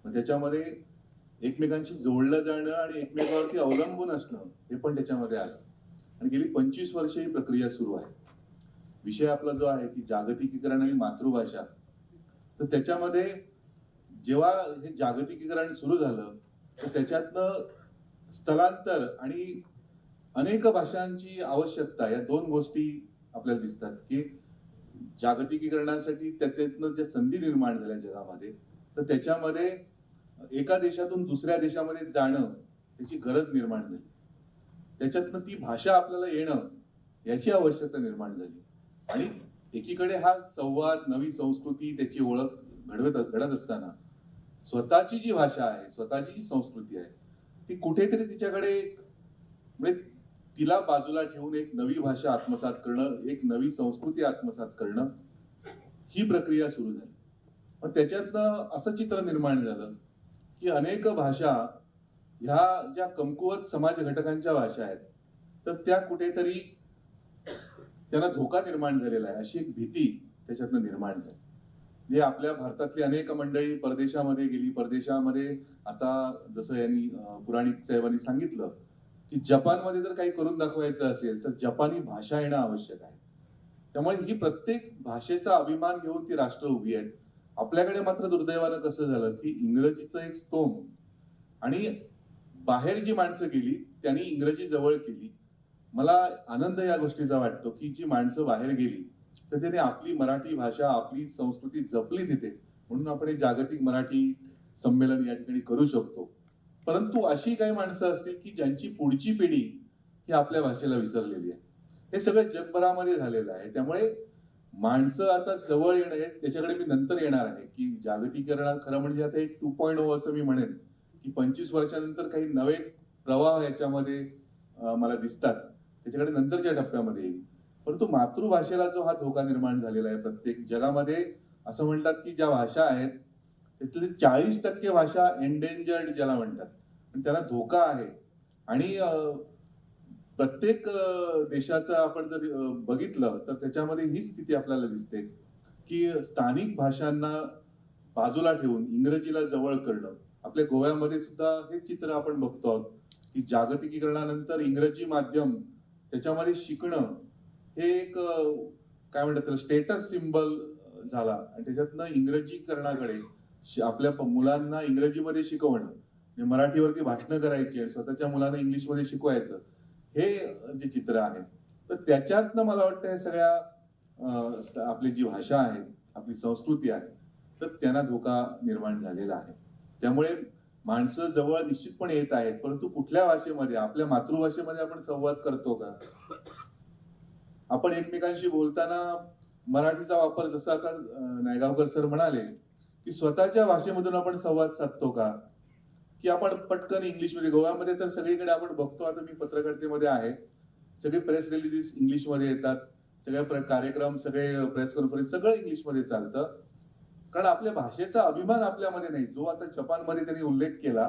[SPEAKER 8] मग त्याच्यामध्ये एकमेकांशी जोडलं जाणं आणि एकमेकावरती अवलंबून असणं हे पण त्याच्यामध्ये आलं. आणि गेली 25 वर्ष ही प्रक्रिया सुरू आहे. विषय आपला जो आहे की जागतिकीकरण आणि मातृभाषा, तर त्याच्यामध्ये जेव्हा हे जागतिकीकरण सुरू झालं तर त्याच्यातनं स्थलांतर आणि अनेक भाषांची आवश्यकता या दोन गोष्टी आपल्याला दिसतात की जागतिकीकरणासाठी त्याच्यातनं ज्या संधी निर्माण झाल्या जगामध्ये, तर त्याच्यामध्ये एका देशातून दुसऱ्या देशामध्ये जाणं त्याची गरज निर्माण झाली. त्याच्यातनं ती भाषा आपल्याला येणं याची आवश्यकता निर्माण झाली. आणि एकीकडे हा संवाद, नवी संस्कृती, त्याची ओळख घडत असताना स्वतःची जी भाषा आहे, स्वतःची जी संस्कृती आहे, ती कुठेतरी तिच्याकडे म्हणजे तिला बाजूला ठेवून एक नवी भाषा आत्मसात करणं, एक नवी संस्कृती आत्मसात करणं ही प्रक्रिया सुरू झाली. मग त्याच्यातनं असं चित्र निर्माण झालं की अनेक भाषा ह्या ज्या कमकुवत समाज घटकांच्या भाषा आहेत, तर त्या कुठेतरी त्यांना धोका निर्माण झालेला आहे अशी एक भीती त्याच्यातनं निर्माण झाली. म्हणजे आपल्या भारतातली अनेक मंडळी परदेशामध्ये गेली. परदेशामध्ये आता जसं यांनी पुराणिक साहेबांनी सांगितलं की जपानमध्ये जर काही करून दाखवायचं असेल तर जपानी भाषा येणं आवश्यक आहे. त्यामुळे ही प्रत्येक भाषेचा अभिमान घेऊन ती राष्ट्र उभी आहेत. आपल्याकडे मात्र दुर्दैवानं कसं झालं की इंग्रजीचं एक स्तोम, आणि बाहेर जी माणसं गेली त्यांनी इंग्रजी जवळ केली. मला आनंद या गोष्टीचा वाटतो की जी माणसं बाहेर गेली तर त्याने आपली मराठी भाषा, आपली संस्कृती जपली तिथे, म्हणून आपण एक जागतिक मराठी संमेलन या ठिकाणी करू शकतो. परंतु अशी काही माणसं असतील की ज्यांची पुढची पिढी ही आपल्या भाषेला विसरलेली आहे. हे सगळं जगभरामध्ये झालेलं आहे. त्यामुळे माणसं आता जवळ येणं आहे, त्याच्याकडे मी नंतर येणार आहे की जागतिकीकरणात खरं म्हणजे आता एक 2.0 असं मी म्हणेन की 25 वर्षानंतर काही नवे प्रवाह याच्यामध्ये मला दिसतात, त्याच्याकडे नंतरच्या टप्प्यामध्ये येईल. परंतु मातृभाषेला जो हा धोका निर्माण झालेला आहे प्रत्येक जगामध्ये, असं म्हणतात की ज्या भाषा आहेत त्यातले 40% भाषा एंडेंजर्ड ज्याला म्हणतात, आणि त्याला धोका आहे. आणि प्रत्येक देशाचं आपण जर बघितलं तर त्याच्यामध्ये ही स्थिती आपल्याला दिसते की स्थानिक भाषांना बाजूला ठेवून इंग्रजीला जवळ करणं. आपल्या गोव्यामध्ये सुद्धा हे चित्र आपण बघतो आहोत की जागतिकीकरणानंतर इंग्रजी माध्यम त्याच्यामध्ये शिकणं हे एक काय म्हणतात त्याला स्टेटस सिम्बल झाला आणि त्याच्यातनं इंग्रजीकरणाकडे आपल्या मुलांना इंग्रजीमध्ये शिकवणं म्हणजे मराठीवरती भाषणं करायची आणि स्वतःच्या मुलांना इंग्लिशमध्ये शिकवायचं हे जे चित्र आहे तर त्याच्यातनं मला वाटतं हे सगळ्या आपली जी भाषा आहे आपली संस्कृती आहे तर त्यांना धोका निर्माण झालेला आहे. त्यामुळे माणसं जवळ निश्चितपणे येत आहेत, परंतु कुठल्या भाषेमध्ये आपल्या मातृभाषेमध्ये आपण संवाद करतो का? आपण एकमेकांशी बोलताना मराठीचा वापर जसा आता नायगावकर सर म्हणाले की स्वतःच्या भाषेमधून आपण संवाद साधतो का की आपण पटकन इंग्लिशमध्ये? गोव्यामध्ये तर सगळीकडे आपण बघतो, आता मी पत्रकारितेमध्ये आहे, सगळे प्रेस रिलीजेस इंग्लिशमध्ये येतात, सगळे कार्यक्रम सगळे प्रेस कॉन्फरन्स सगळं इंग्लिशमध्ये चालतं, कारण आपल्या भाषेचा अभिमान आपल्यामध्ये नाही. जो आता जपानमध्ये त्यांनी उल्लेख केला,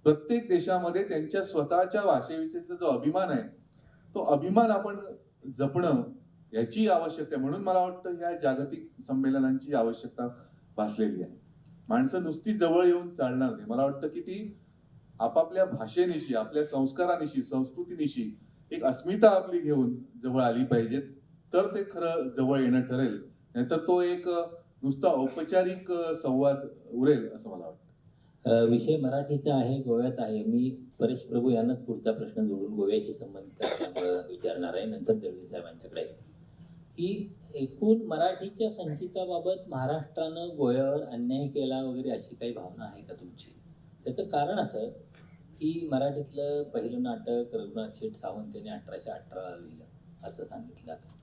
[SPEAKER 8] प्रत्येक देशामध्ये त्यांच्या स्वतःच्या भाषेविषयीचा जो अभिमान आहे तो अभिमान आपण जपणं याची आवश्यकता आहे. म्हणून मला वाटतं ह्या जागतिक संमेलनांची आवश्यकता भासलेली आहे. माणसं नुसती जवळ येऊन चालणार नाही. मला वाटतं की ती आपापल्या भाषेनिशी, आपल्या संस्कारानिशी, संस्कृतीनिशी एक अस्मिता आपली घेऊन जवळ आली पाहिजेत, तर ते खरं जवळ येणं ठरेल. नाहीतर तो एक नुसता औपचारिक संवाद उरेल असं मला वाटतं.
[SPEAKER 5] विषय मराठीचा आहे, गोव्यात आहे. मी परेश प्रभू यांनाच पुढचा प्रश्न जोडून गोव्याशी संबंधित असल्यामुळं विचारणार आहे, नंतर दळवी साहेबांच्याकडे, की एकूण मराठीच्या संचिताबाबत महाराष्ट्रानं गोव्यावर अन्याय केला वगैरे अशी काही भावना आहे का तुमची? त्याचं कारण असं की मराठीतलं पहिलं नाटक रघुनाथ शेठ सावंत यांनी 1818 लिहिलं असं सांगितलं आता,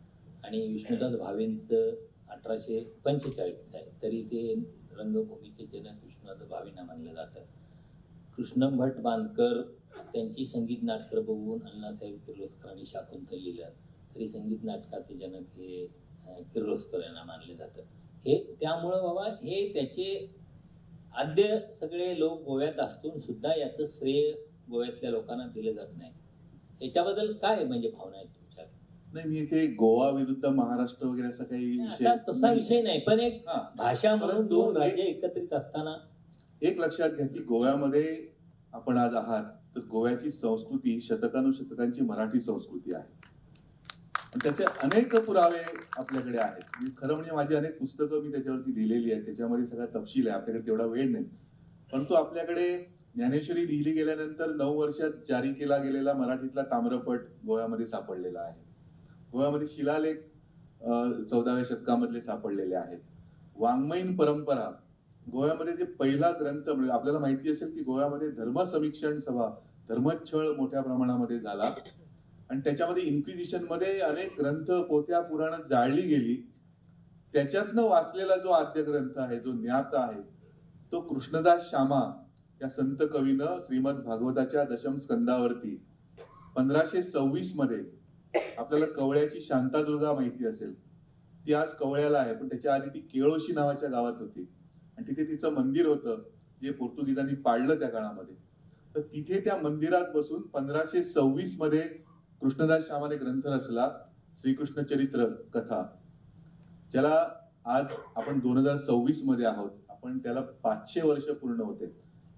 [SPEAKER 5] आणि विष्णुदास भावेंचं 1845 आहे, तरी ते रंगभूमीचे जनक विष्णुदास भावेंना मानलं जातं. कृष्णम भट बांदकर त्यांची संगीत नाटकं बघून अण्णासाहेब किर्लोस्करांनी शाकुंतल लिहिलं, तरी संगीत नाटकाचे जनक हे किर्लोस्कर यांना मानले जातं. हे त्यामुळं बाबा हे त्याचे आद्य सगळे लोक गोव्यात असून सुद्धा याचं श्रेय गोव्यातल्या लोकांना दिलं जात नाही. याच्याबद्दल काय म्हणजे भावना आहेत तुमच्या?
[SPEAKER 8] नाही, मी इथे गोवा विरुद्ध महाराष्ट्र वगैरे असा काही
[SPEAKER 5] तसा विषय नाही, पण एक भाषा म्हणून दोन
[SPEAKER 8] परंतु
[SPEAKER 5] राज्य एकत्रित असताना
[SPEAKER 8] एक लक्षात घ्या की गोव्यामध्ये आपण आज आहात तर गोव्याची संस्कृती शतकानुशतकांची मराठी संस्कृती आहे आणि त्याचे अनेक पुरावे आपल्याकडे आहेत. खरं म्हणजे माझी अनेक पुस्तकं मी त्याच्यावरती लिहिलेली आहेत, त्याच्यामध्ये सगळा तपशील आहे. आपल्याकडे तेवढा वेळ नाही, परंतु आपल्याकडे ज्ञानेश्वरी लिहिली गेल्यानंतर 9 वर्षात जारी केला गेलेला मराठीतला ताम्रपट गोव्यामध्ये सापडलेला आहे. गोव्यामध्ये शिलालेख 14व्या शतकामधले सापडलेले आहेत. वाङ्मयीन परंपरा गोव्यामध्ये जे पहिला ग्रंथ म्हणजे आपल्याला माहिती असेल की गोव्यामध्ये धर्मसमीक्षण सभा, धर्मच्छळ मोठ्या प्रमाणामध्ये झाला आणि त्याच्यामध्ये इन्क्विजिशन मध्ये अनेक ग्रंथ, पोथ्या, पुराणं जाळली गेली. त्याच्यातनं वाचलेला जो आद्य ग्रंथ आहे, जो ज्ञात आहे, तो कृष्णदास शामा या संत कवीनं श्रीमद भागवताच्या दशम स्कंदावरती 1526 मध्ये, आपल्याला कवळ्याची शांतादुर्गा माहिती असेल, ती आज कवळ्याला आहे, पण त्याच्या आधी ती केळोशी नावाच्या गावात होती आणि तिथे तिचं मंदिर होतं जे पोर्तुगीजांनी पाडलं त्या काळामध्ये. तर तिथे त्या मंदिरात बसून 1526 मध्ये कृष्णदास शामाने ग्रंथ रचला, श्रीकृष्ण चरित्र कथा, ज्याला आज आपण 2026 मध्ये आहोत, आपण त्याला 500 वर्ष पूर्ण होते.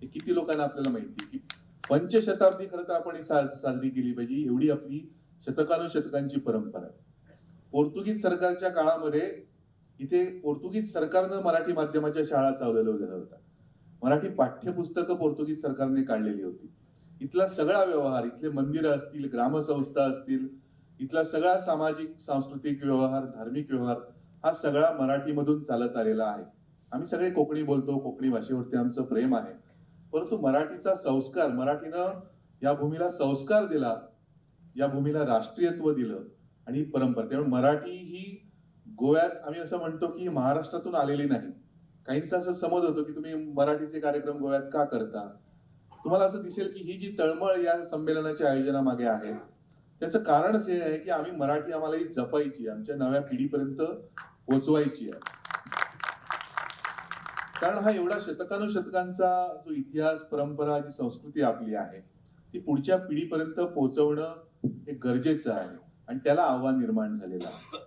[SPEAKER 8] हे किती लोकांना आपल्याला माहिती की पंचशताब्दी खरं तर आपण साजरी केली पाहिजे, एवढी आपली शतकानुशतकांची परंपरा. पोर्तुगीज सरकारच्या काळामध्ये इथे पोर्तुगीज सरकारनं मराठी माध्यमाच्या शाळा चालवलेल्या होत्या. मराठी पाठ्यपुस्तकं पोर्तुगीज सरकारने काढलेली होती. इथला सगळा व्यवहार, इथले मंदिरं असतील, ग्रामसंस्था असतील, इथला सगळा सामाजिक सांस्कृतिक व्यवहार, धार्मिक व्यवहार हा सगळा मराठीमधून चालत आलेला आहे. आम्ही सगळे कोकणी बोलतो, कोकणी भाषेवरती आमचं प्रेम आहे, परंतु मराठीचा संस्कार, मराठीनं या भूमीला संस्कार दिला, या भूमीला राष्ट्रीयत्व दिलं आणि परंपरा. त्यामुळे मराठी ही गोव्यात आम्ही असं म्हणतो की महाराष्ट्रातून आलेली नाही. काहींचा असं समज होतो की तुम्ही मराठीचे कार्यक्रम गोव्यात का करता. तुम्हाला असं दिसेल की ही जी तळमळ या संमेलनाच्या आयोजनामागे आहे त्याचं कारणच हे आहे की आम्ही मराठी आम्हाला ही जपायची, आमच्या नव्या पिढीपर्यंत पोहोचवायची आहे. कारण हा एवढा शतकानुशतकांचा जो इतिहास, परंपरा, जी संस्कृती आपली आहे ती पुढच्या पिढीपर्यंत पोहोचवणं हे गरजेचं आहे आणि त्याला आव्हान निर्माण झालेलं आहे.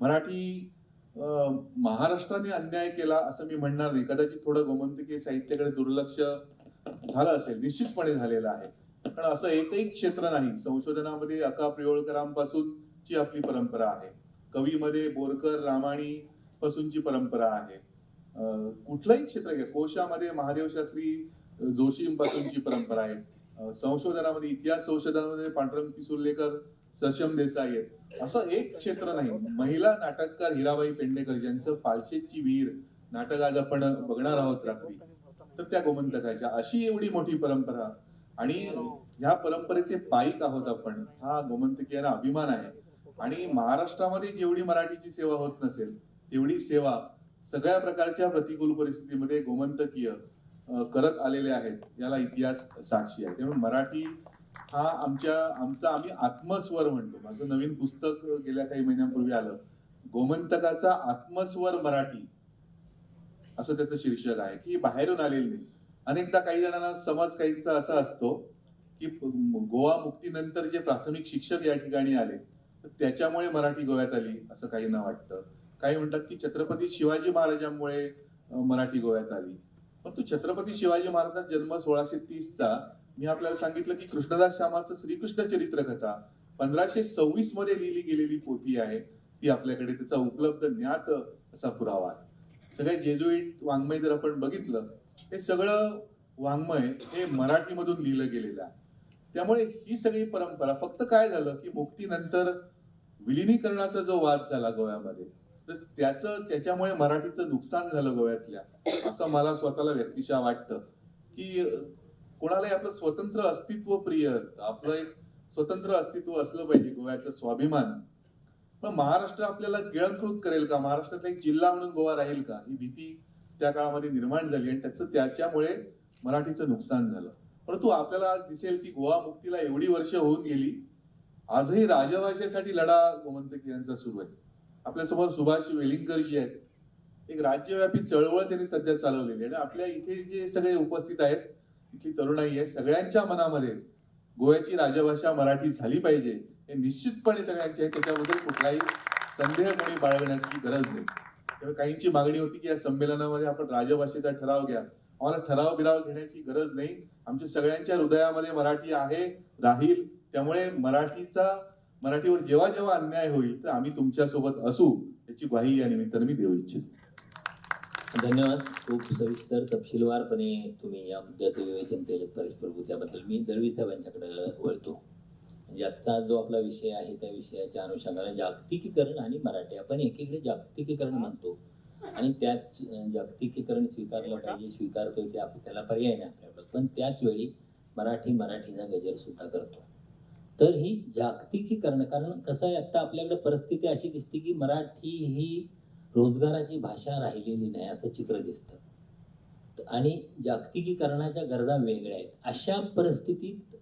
[SPEAKER 8] मराठी महाराष्ट्राने अन्याय केला असं मी म्हणणार नाही. कदाचित थोडं गोमंतकीय साहित्याकडे दुर्लक्ष झालं असेल, निश्चितपणे झालेलं आहे, कारण असं एकही क्षेत्र नाही. संशोधनामध्ये अका प्रियोळकरांपासूनची आपली परंपरा आहे, कवीमध्ये बोरकर रामाणी पासूनची परंपरा आहे, कुठलंही क्षेत्र घ्या, कोशामध्ये महादेव शास्त्री जोशींपासूनची परंपरा आहे, संशोधनामध्ये इतिहास संशोधनामध्ये पांडुरंग पिसुर्लेकर सशम देसाई आहेत. असं एक क्षेत्र नाही. महिला नाटककार हिराबाई पेडणेकर ज्यांचं पालशेची विहीर नाटक आज आपण बघणार आहोत रात्री, तर त्या गोमंतकाच्या अशी एवढी मोठी परंपरा, आणि ह्या परंपरेचे पाईक आहोत आपण, हा गोमंतकीयांना अभिमान आहे. आणि महाराष्ट्रामध्ये जेवढी मराठीची सेवा होत नसेल तेवढी सेवा सगळ्या प्रकारच्या प्रतिकूल परिस्थितीमध्ये गोमंतकीय करत आलेले आहेत, याला इतिहास साक्षी आहे. त्यामुळे मराठी हा आमचा आम्ही आत्मस्वर म्हणतो. माझं नवीन पुस्तक गेल्या काही महिन्यांपूर्वी आलं, गोमंतकाचा आत्मस्वर मराठी, असं त्याचं शीर्षक आहे, की बाहेरून आलेलं नाही. अनेकदा काही जणांना समज काहींचा असा असतो की गोवा मुक्तीनंतर जे प्राथमिक शिक्षक या ठिकाणी आले तर त्याच्यामुळे मराठी गोव्यात आली, असं काहींना वाटतं. काही म्हणतात की छत्रपती शिवाजी महाराजांमुळे मराठी गोव्यात आली. परंतु छत्रपती शिवाजी महाराजांचा जन्म 1630चा, मी आपल्याला सांगितलं की कृष्णदास श्यामाचं श्रीकृष्ण चरित्र कथा 1526 मध्ये लिहिली गेलेली पोथी आहे, ती आपल्याकडे त्याचा उपलब्ध ज्ञात असा पुरावा आहे. सगळे जेजुईट वाङ्मय जर आपण बघितलं, हे सगळं वाङ्मय हे मराठीमधून लिहिलं गेलेलं आहे. त्यामुळे ही सगळी परंपरा, फक्त काय झालं की मुक्तीनंतर विलिनीकरणाचा जो वाद झाला गोव्यामध्ये, तर त्याच्यामुळे मराठीचं नुकसान झालं गोव्यातल्या, असं मला स्वतःला व्यक्तिशः वाटतं. की कोणालाही आपलं स्वतंत्र अस्तित्व प्रिय असतं, आपलं एक स्वतंत्र अस्तित्व असलं पाहिजे, गोव्याचं स्वाभिमान. पण महाराष्ट्र आपल्याला गिळंकृत करेल का, महाराष्ट्रातला एक जिल्हा म्हणून गोवा राहील का, ही भीती त्या काळामध्ये निर्माण झाली आणि त्याच्यामुळे मराठीचं नुकसान झालं. परंतु आपल्याला आज दिसेल की गोवा मुक्तीला एवढी वर्ष होऊन गेली, आजही राजभाषेसाठी लढा गोमंतकीयांचा सुरू आहे. आपल्यासमोर सुभाष वेलिंगकर जी आहेत, एक राज्यव्यापी चळवळ त्यांनी सध्या चालवलेली आहे. आणि आपल्या इथे जे सगळे उपस्थित आहेत, इथली तरुणाई आहे, सगळ्यांच्या मनामध्ये गोव्याची राजभाषा मराठी झाली पाहिजे हे निश्चितपणे सगळ्यांचे आहे. त्याच्याबद्दल कुठलाही संदेह कोणी बाळगण्याची गरज नाही. त्यामुळे काहींची मागणी होती की या संमेलनामध्ये आपण राजभाषेचा ठराव घ्या. आम्हाला ठराव बिराव घेण्याची गरज नाही. आमच्या सगळ्यांच्या हृदयामध्ये मराठी आहे, राहील. त्यामुळे मराठीवर जेव्हा जेव्हा अन्याय होईल तर आम्ही तुमच्यासोबत असू, याची ग्वाही या निमित्ताने मी देऊ इच्छितो.
[SPEAKER 5] धन्यवाद. खूप सविस्तर तपशीलवारपणे तुम्ही या मुद्द्याचं विवेचन केलं परेश प्रभू, त्याबद्दल मी दळवी साहेबांच्याकडे वळतो. म्हणजे आजचा जो आपला विषय आहे त्या विषयाच्या अनुषंगाने जागतिकीकरण आणि मराठी, आपण एकीकडे जागतिकीकरण म्हणतो आणि त्याच जागतिकीकरण स्वीकारलं पाहिजे, स्वीकारतोय ते त्याला पर्याय नाही आपल्याकडं, पण त्याच वेळी मराठीचा गजर सुद्धा करतो. तर ही जागतिकीकरण, कारण कसं आहे, आता आपल्याकडे परिस्थिती अशी दिसते की मराठी ही रोजगाराची भाषा राहिलेली नाही असं चित्र दिसतं आणि जागतिकीकरणाच्या गरजा वेगळ्या आहेत. अशा परिस्थितीत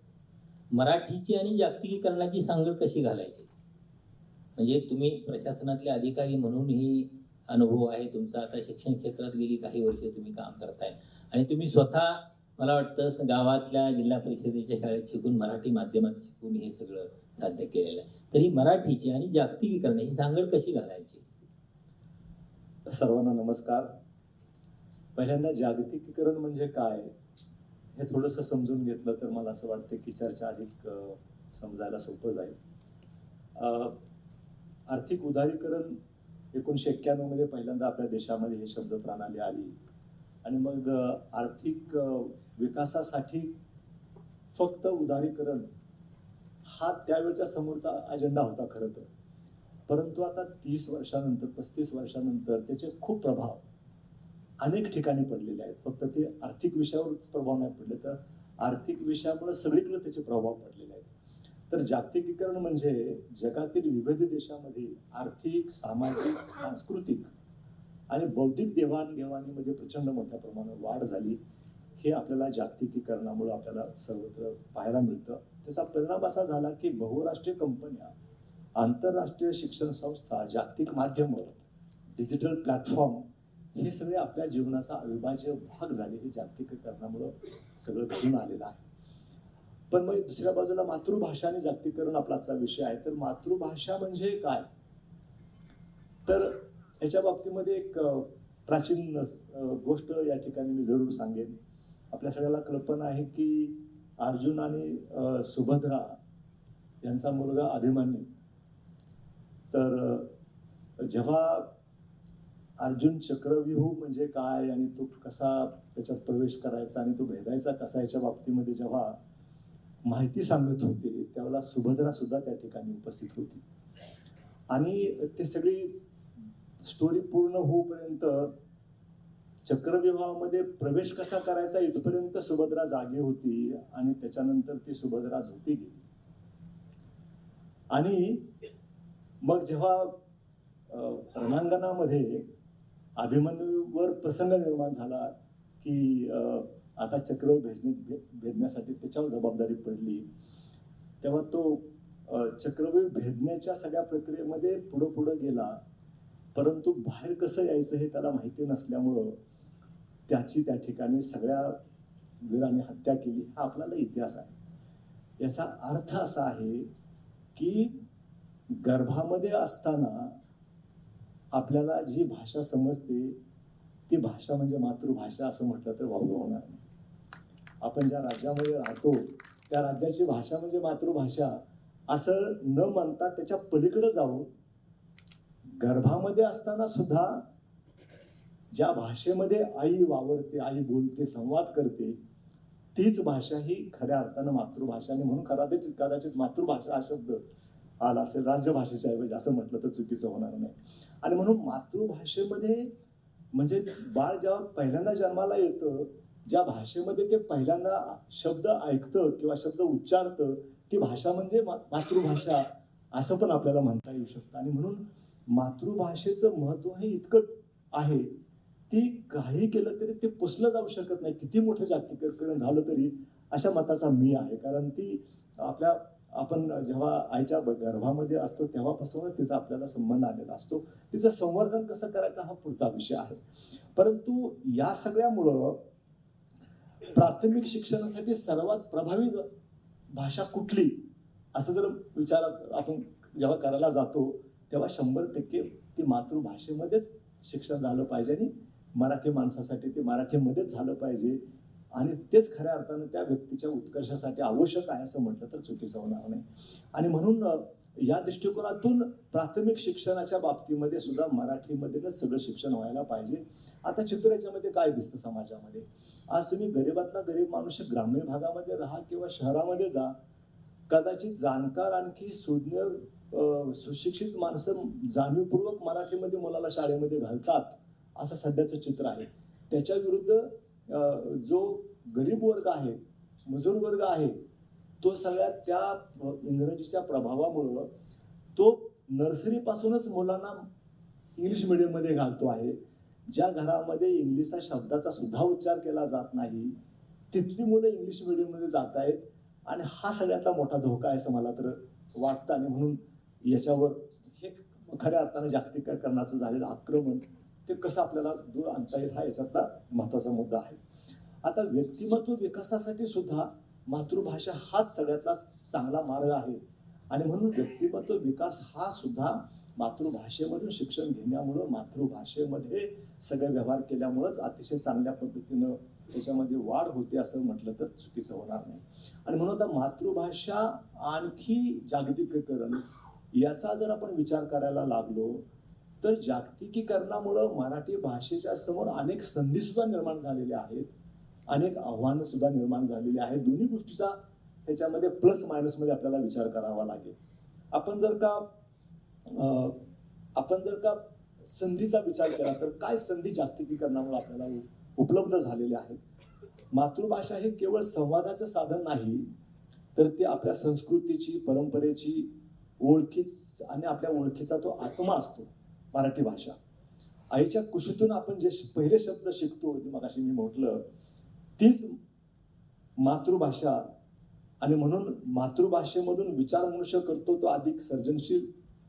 [SPEAKER 5] मराठीची आणि जागतिकीकरणाची सांगड कशी घालायची? म्हणजे तुम्ही प्रशासनातले अधिकारी म्हणूनही अनुभव आहे तुमचा, आता शिक्षण क्षेत्रात गेली काही वर्ष तुम्ही काम करताय आणि तुम्ही स्वतः मला वाटतं गावातल्या जिल्हा परिषदेच्या शाळेत शिकून, मराठी माध्यमात शिकून हे सगळं साध्य केलेलं आहे. तर ही मराठीची आणि जागतिकीकरण ही सांगड कशी घालायची?
[SPEAKER 6] सर्वांना नमस्कार. पहिल्यांदा जागतिकीकरण म्हणजे काय हे थोडंसं समजून घेतलं तर मला असं वाटतं की चर्चा अधिक समजायला सोपं जाईल. आर्थिक उदारीकरण 1991 मध्ये पहिल्यांदा आपल्या देशामध्ये हे शब्द प्रणाली आली आणि मग आर्थिक विकासासाठी फक्त उदारीकरण हा त्यावेळच्या समोरचा अजेंडा होता खरं तर. परंतु आता 30 वर्षानंतर 35 वर्षानंतर त्याचे खूप प्रभाव अनेक ठिकाणी पडलेले आहेत. फक्त ते आर्थिक विषयावरच प्रभाव नाही पडले, तर आर्थिक विषयामुळे सगळीकडे त्याचे प्रभाव पडलेले आहेत. तर जागतिकीकरण म्हणजे जगातील विविध देशांमध्ये आर्थिक, सामाजिक, सांस्कृतिक आणि बौद्धिक देवाणघेवाणीमध्ये प्रचंड मोठ्या प्रमाणात वाढ झाली. हे आपल्याला जागतिकीकरणामुळे आपल्याला सर्वत्र पाहायला मिळतं. त्याचा परिणाम असा झाला की बहुराष्ट्रीय कंपन्या, आंतरराष्ट्रीय शिक्षण संस्था, जागतिक माध्यमं, डिजिटल प्लॅटफॉर्म हे सगळे आपल्या जीवनाचा अविभाज्य भाग झाले. हे जागतिकीकरणामुळं सगळं घडून आलेलं आहे. पण मग दुसऱ्या बाजूला मातृभाषा आणि जागतिकीकरण आपला आजचा विषय आहे. तर मातृभाषा म्हणजे काय, तर याच्या बाबतीमध्ये एक प्राचीन गोष्ट या ठिकाणी मी जरूर सांगेन. आपल्या सगळ्याला कल्पना आहे की अर्जुन आणि सुभद्रा यांचा मुलगा अभिमन्यू. तर जेव्हा अर्जुन चक्रव्यूह म्हणजे काय आणि तो कसा त्याच्यात प्रवेश करायचा आणि तो भेदायचा कसा याच्या बाबतीमध्ये जेव्हा माहिती सांगत होते त्यावेळेला सुभद्रा सुद्धा त्या ठिकाणी उपस्थित होती. आणि ते सगळी स्टोरी पूर्ण होऊपर्यंत चक्रव्यूहामध्ये प्रवेश कसा करायचा इथपर्यंत सुभद्रा जागी होती आणि त्याच्यानंतर ती सुभद्रा झोपी गेली. आणि मग जेव्हा रणांगणामध्ये अभिमन्यूवर प्रसंग निर्माण झाला की आता चक्र भेदण्यासाठी त्याच्यावर जबाबदारी पडली, तेव्हा तो चक्रव्यूह भेदण्याच्या सगळ्या प्रक्रियेमध्ये पुढं गेला. परंतु बाहेर कसं यायचं हे त्याला माहिती नसल्यामुळं त्याची त्या ठिकाणी सगळ्या वीरांनी हत्या केली. हा आपल्याला इतिहास आहे. याचा अर्थ असा आहे की गर्भामध्ये असताना आपल्याला जी भाषा समजते ती भाषा म्हणजे मातृभाषा असं म्हटलं तर वावगं होणार नाही. आपण ज्या राज्यामध्ये राहतो त्या राज्याची भाषा म्हणजे मातृभाषा असं न म्हणता त्याच्या पलीकडे जाऊन गर्भामध्ये असताना सुद्धा ज्या भाषेमध्ये आई वावरते, आई बोलते, संवाद करते, तीच भाषा ही खऱ्या अर्थानं मातृभाषा. आणि म्हणून कदाचित मातृभाषा हा शब्द आला असेल राज्यभाषेच्या ऐवजी, असं म्हटलं तर चुकीचं होणार नाही. आणि म्हणून मातृभाषेमध्ये म्हणजे बाळ जेव्हा पहिल्यांदा जन्माला येतं, ज्या भाषेमध्ये ते पहिल्यांदा शब्द ऐकतं किंवा शब्द उच्चारतं ती भाषा म्हणजे मातृभाषा असं पण आपल्याला म्हणता येऊ शकतं. आणि म्हणून मातृभाषेचं महत्त्व हे इतकं आहे, ती काही केलं तरी ते पुसलं जाऊ शकत नाही. किती मोठं जागतिकीकरण झालं तरी अशा मताचा मी आहे. कारण ती आपण जेव्हा आईच्या गर्भामध्ये असतो तेव्हापासूनच तिचा आपल्याला संबंध आलेला असतो. तिचं संवर्धन कसं करायचं हा पुढचा विषय आहे. परंतु या सगळ्यामुळं प्राथमिक शिक्षणासाठी सर्वात प्रभावी भाषा कुठली असं जर विचारात आपण जेव्हा करायला जातो तेव्हा 100% ती मातृभाषेमध्येच शिक्षण झालं पाहिजे आणि मराठी माणसासाठी ते मराठीमध्येच झालं पाहिजे. आणि तेच खऱ्या अर्थानं त्या व्यक्तीच्या उत्कर्षासाठी आवश्यक आहे असं म्हटलं तर चुकीचं होणार नाही. आणि म्हणून या दृष्टिकोनातून प्राथमिक शिक्षणाच्या बाबतीमध्ये सुद्धा मराठीमधूनच सगळं शिक्षण व्हायला पाहिजे. आता चित्र याच्यामध्ये काय दिसतं समाजामध्ये, आज तुम्ही गरीबातला गरीब माणूस ग्रामीण भागामध्ये राहा किंवा शहरामध्ये जा, कदाचित जाणकार आणखी सुज्ञ सुशिक्षित माणसं जाणीवपूर्वक मराठीमध्ये मुलाला शाळेमध्ये घालतात असं सध्याचं चित्र आहे. त्याच्या विरुद्ध जो गरीब वर्ग आहे, मजूर वर्ग आहे, तो सगळ्या त्या इंग्रजीच्या प्रभावामुळं तो नर्सरीपासूनच मुलांना इंग्लिश मिडियममध्ये घालतो आहे. ज्या घरामध्ये इंग्लिश या शब्दाचा सुद्धा उच्चार केला जात नाही तिथली मुलं इंग्लिश मिडियममध्ये जात आहेत. आणि हा सगळ्यातला मोठा धोका आहे असं मला तर वाटतं. आणि म्हणून याच्यावर हे खऱ्या अर्थानं जागतिकीकरणाचं झालेलं आक्रमण ते कसं आपल्याला दूर आणता येईल हा याच्यातला महत्त्वाचा मुद्दा आहे. आता व्यक्तिमत्व विकासासाठी सुद्धा मातृभाषा हाच सगळ्यातला चांगला मार्ग आहे. आणि म्हणून व्यक्तिमत्व विकास हा सुद्धा मातृभाषेमधून शिक्षण घेण्यामुळं, मातृभाषेमध्ये सगळे व्यवहार केल्यामुळंच अतिशय चांगल्या पद्धतीनं त्याच्यामध्ये वाढ होते असं म्हटलं तर चुकीचं होणार नाही. आणि म्हणून आता मातृभाषा आणखी जागतिकीकरण याचा जर आपण विचार करायला लागलो तर जागतिकीकरणामुळं मराठी भाषेच्या समोर अनेक संधी सुद्धा निर्माण झालेल्या आहेत, अनेक आव्हानं सुद्धा निर्माण झालेली आहेत. दोन्ही गोष्टीचा ह्याच्यामध्ये प्लस मायनसमध्ये आपल्याला विचार करावा लागेल. आपण जर का संधीचा विचार केला तर काय संधी जागतिकीकरणामुळे आपल्याला उपलब्ध झालेल्या आहेत. मातृभाषा ही केवळ संवादाचं साधन नाही तर ती आपल्या संस्कृतीची, परंपरेची ओळखीच आणि आपल्या ओळखीचा तो आत्मा असतो. मराठी भाषा आईच्या कुशीतून आपण जे पहिले शब्द शिकतो मगाशी मी म्हटलं तीच मातृभाषा. आणि म्हणून मातृभाषेमधून विचार मनुष्य करतो तो अधिक सर्जनशील,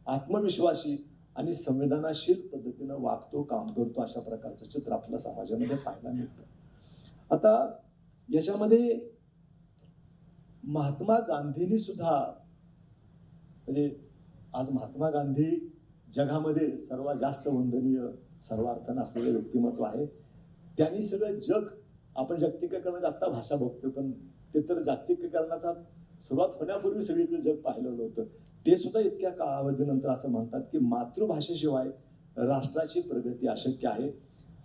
[SPEAKER 6] आत्मविश्वासी आणि संवेदनाशील पद्धतीनं वागतो, काम करतो. अशा प्रकारचं चित्र आपल्या समाजामध्ये पाहायला मिळतं. आता याच्यामध्ये महात्मा गांधींनी सुद्धा म्हणजे आज महात्मा गांधी जगामध्ये सर्वात जास्त वंदनीय सर्वार्थानं असलेले व्यक्तिमत्व आहे. त्यांनी सगळं जग आपण जागतिकीकरणाची आत्ता भाषा बघतो, पण ते तर जागतिकीकरणाचा सुरुवात होण्यापूर्वी सगळीकडे जग पाहिलेलं होतं. ते सुद्धा इतक्या कालावधीनंतर असं म्हणतात की मातृभाषेशिवाय राष्ट्राची प्रगती अशक्य आहे.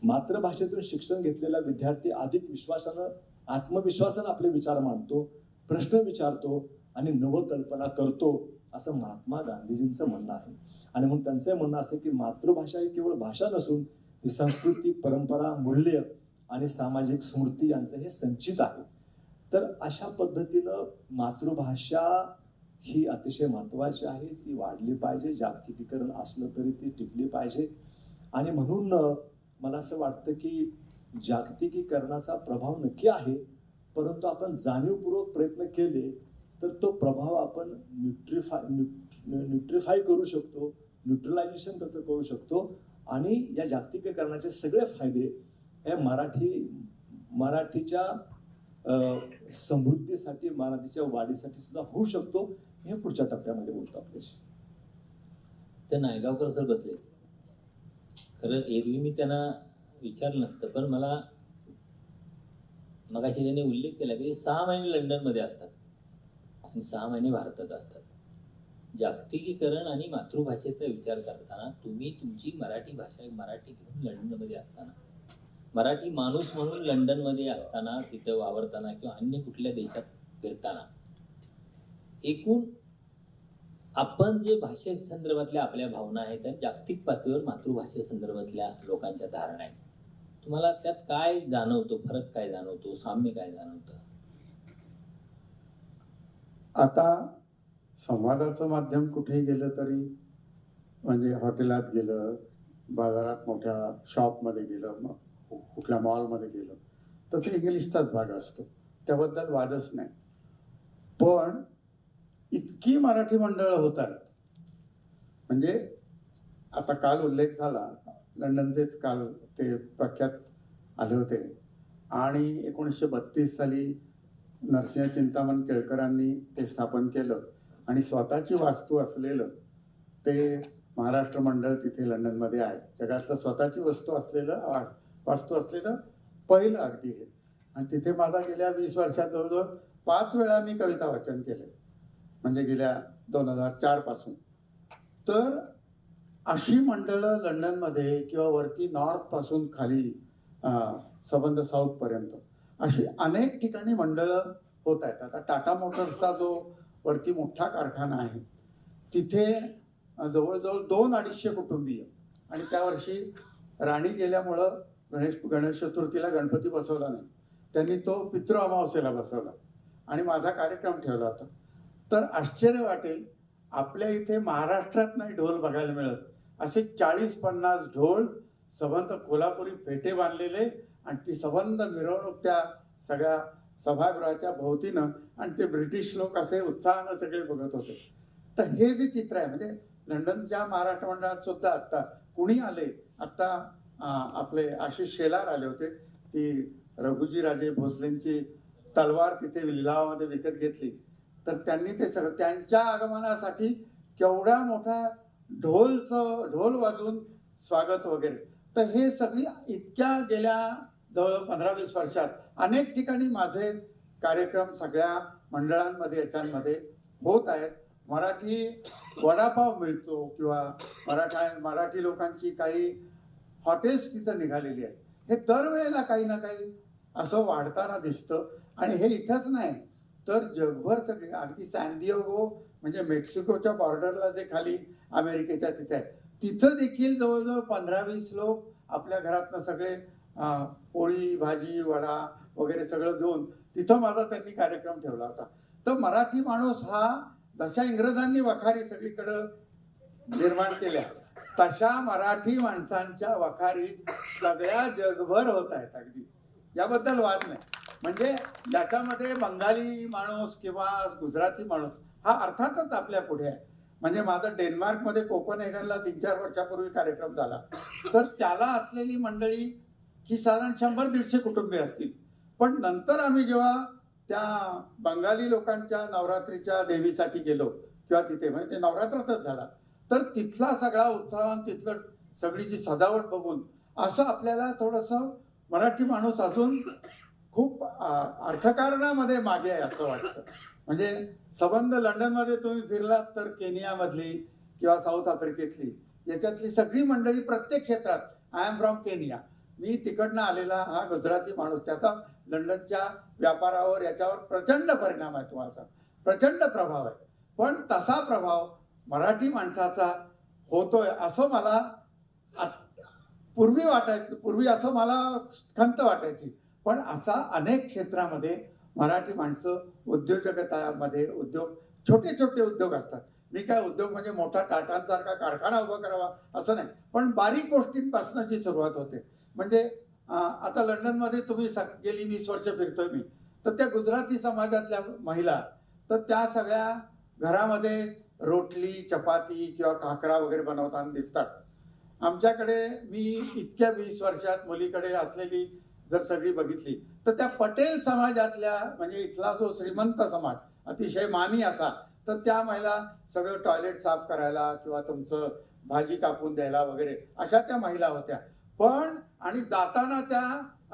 [SPEAKER 6] मातृभाषेतून शिक्षण घेतलेला विद्यार्थी अधिक विश्वासानं, आत्मविश्वासानं आपले विचार मांडतो, प्रश्न विचारतो आणि नवकल्पना करतो, असं महात्मा गांधीजींचं म्हणणं आहे. आणि म्हणून त्यांचं म्हणणं असं की मातृभाषा ही केवळ भाषा नसून ती संस्कृती, परंपरा, मूल्य आणि सामाजिक स्मृती यांचं हे संचित आहे. तर अशा पद्धतीनं मातृभाषा ही अतिशय महत्त्वाची आहे, ती वाढली पाहिजे. जागतिकीकरण असलं तरी ती टिकली पाहिजे. आणि म्हणून मला असं वाटतं की जागतिकीकरणाचा प्रभाव नक्की आहे, परंतु आपण जाणीवपूर्वक प्रयत्न केले तर तो प्रभाव आपण न्यूट्रिफाय करू शकतो, न्यूट्रलायझेशन त्याचं करू शकतो. आणि या जागतिकीकरणाचे सगळे फायदे हे मराठीच्या समृद्धीसाठी, मराठीच्या वाढीसाठी सुद्धा होऊ शकतो. हे पुढच्या टप्प्यामध्ये बोलतो आपल्याशी.
[SPEAKER 5] तर नायगावकर सर बसले. खरं एरवी मी त्यांना विचारलं नसतं, पण मला मगाशी त्यांनी उल्लेख केला की 6 महिने लंडनमध्ये असतात आणि 6 महिने भारतात असतात. जागतिकीकरण आणि मातृभाषेचा विचार करताना तुम्ही तुमची मराठी भाषा, मराठी घेऊन लंडनमध्ये असताना, मराठी माणूस म्हणून लंडनमध्ये असताना, तिथं वावरताना किंवा अन्य कुठल्या देशात फिरताना, एकूण आपण जे भाषे संदर्भातल्या आपल्या भावना आहेत आणि जागतिक पातळीवर मातृभाषे संदर्भातल्या लोकांच्या धारणा आहेत, तुम्हाला त्यात काय जाणवतो, फरक काय जाणवतो, साम्य काय जाणवतं?
[SPEAKER 7] आता संवादाचं माध्यम कुठेही गेलं तरी, म्हणजे हॉटेलात गेलं, बाजारात मोठ्या शॉपमध्ये गेलं, मग कुठल्या मॉलमध्ये गेलं तर ते इंग्लिशचाच भाग असतो, त्याबद्दल वादच नाही. पण इतकी मराठी मंडळं होत आहेत, म्हणजे आता काल उल्लेख झाला, लंडनचेच काल ते प्रख्यात आले होते. आणि 1932 साली नरसिंह चिंतामण केळकरांनी ते स्थापन केलं आणि स्वतःची वास्तू असलेलं ते महाराष्ट्र मंडळ तिथे लंडनमध्ये आहे. जगातलं स्वतःची वास्तू असलेलं पहिलं अगदी हे. आणि तिथे माझा गेल्या 20 वर्षात जवळजवळ 5 वेळा मी कविता वाचन केले, म्हणजे गेल्या 2004 पासून. तर अशी मंडळं लंडनमध्ये किंवा वरती नॉर्थपासून खाली संबंध साऊथपर्यंत अशी अनेक ठिकाणी मंडळं होत आहेत. आता टाटा मोटर्सचा जो वरती मोठा कारखाना आहे तिथे जवळजवळ 200-250 कुटुंबीय. आणि त्या वर्षी राणी गेल्यामुळं गणेश चतुर्थीला गणपती बसवला नाही, त्यांनी तो पितृ अमावस्येला बसवला आणि माझा कार्यक्रम ठेवला होता. तर आश्चर्य वाटेल, आपल्या इथे महाराष्ट्रात नाही ढोल बघायला मिळत, असे 40-50 ढोल, सबंध कोल्हापुरी फेटे बांधलेले आणि ती सबंध मिरवणूक त्या सगळ्या सभागृहाच्या भोवतीनं, आणि ते ब्रिटिश लोक असे उत्साहानं सगळे बघत होते. तर हे जे चित्र आहे, म्हणजे लंडनच्या महाराष्ट्र मंडळात सुद्धा आत्ता कुणी आले, आत्ता आपले आशिष शेलार आले होते, ती रघुजी राजे भोसलेंची तलवार तिथे लिलावामध्ये विकत घेतली. तर त्यांनी ते सगळं त्यांच्या आगमनासाठी केवढा मोठा ढोल वाजवून स्वागत वगैरे. तर हे सगळी इतक्या गेल्या जवळ 15-20 वर्षात अनेक ठिकाणी माझे कार्यक्रम सगळ्या मंडळांमध्ये याच्यामध्ये होत आहेत. मराठी वडापाव मिळतो किंवा मराठी लोकांची काही हॉटेल्स तिथं निघालेली आहेत. हे दरवेळेला काही ना काही असं वाढताना दिसतं. आणि हे इथंच नाही तर जगभर सगळे, अगदी सॅनडिएगो म्हणजे मेक्सिकोच्या बॉर्डरला जे खाली अमेरिकेच्या तिथे आहे, तिथं देखील जवळजवळ 15-20 लोक आपल्या घरातनं सगळे पोळी भाजी वडा वगैरे सगळं घेऊन तिथं माझा त्यांनी कार्यक्रम ठेवला होता. तर मराठी माणूस हा जशा इंग्रजांनी वखारी सगळीकडं निर्माण केल्या, तशा मराठी माणसांच्या वखारी सगळ्या जगभर होत आहेत. अगदी याबद्दल वाद नाही. म्हणजे याच्यामध्ये बंगाली माणूस किंवा गुजराती माणूस हा अर्थातच आपल्या पुढे आहे. म्हणजे माझा डेन्मार्कमध्ये कोपनहेगनला 3-4 वर्षापूर्वी कार्यक्रम झाला, तर त्याला असलेली मंडळी ही साधारण 100-150 कुटुंबे असतील. पण नंतर आम्ही जेव्हा त्या बंगाली लोकांच्या नवरात्रीच्या देवीसाठी गेलो किंवा तिथे, म्हणजे ते नवरात्रातच झाला, तर तिथला सगळा उत्साह, तिथलं सगळी जी सजावट बघून असं आपल्याला थोडंसं मराठी माणूस अजून खूप अर्थकारणामध्ये मागे आहे असं वाटतं. म्हणजे संबंध लंडनमध्ये तुम्ही फिरलात तर केनियामधली किंवा साऊथ आफ्रिकेतली याच्यातली सगळी मंडळी प्रत्येक क्षेत्रात आय एम फ्रॉम केनिया, मी तिकडनं आलेला हा गुजराती माणूस, त्याचा लंडनच्या व्यापारावर याच्यावर प्रचंड परिणाम आहे, तुम्हाला सांग प्रचंड प्रभाव आहे. पण तसा प्रभाव मराठी माणसाचा होतोय असं मला पूर्वी वाटायचं, पूर्वी असं मला खंत वाटायची. पण असा अनेक क्षेत्रामध्ये मराठी माणसं उद्योजकतामध्ये छोटे छोटे उद्योग असतात. मी काय उद्योग म्हणजे मोठा टाटांसारखा कारखाना उभा करावा असं नाही, पण बारीक गोष्टींपासूनची सुरुवात होते. म्हणजे आता लंडनमध्ये तुम्ही गेली 20 वर्ष फिरतोय मी, तर त्या गुजराती समाजातल्या महिला तर त्या सगळ्या घरामध्ये रोटली चपाती किंवा काकरा वगैरे बनवताना दिसतात. आमच्याकडे मी इतक्या 20 वर्षात मुलीकडे असलेली जर सगळी बघितली तर त्या पटेल समाजातल्या, म्हणजे इथला जो श्रीमंत समाज अतिशय मानी असा, तर त्या महिला सगळं टॉयलेट साफ करायला किंवा तुमचं भाजी कापून द्यायला वगैरे अशा त्या महिला होत्या. पण आणि जाताना त्या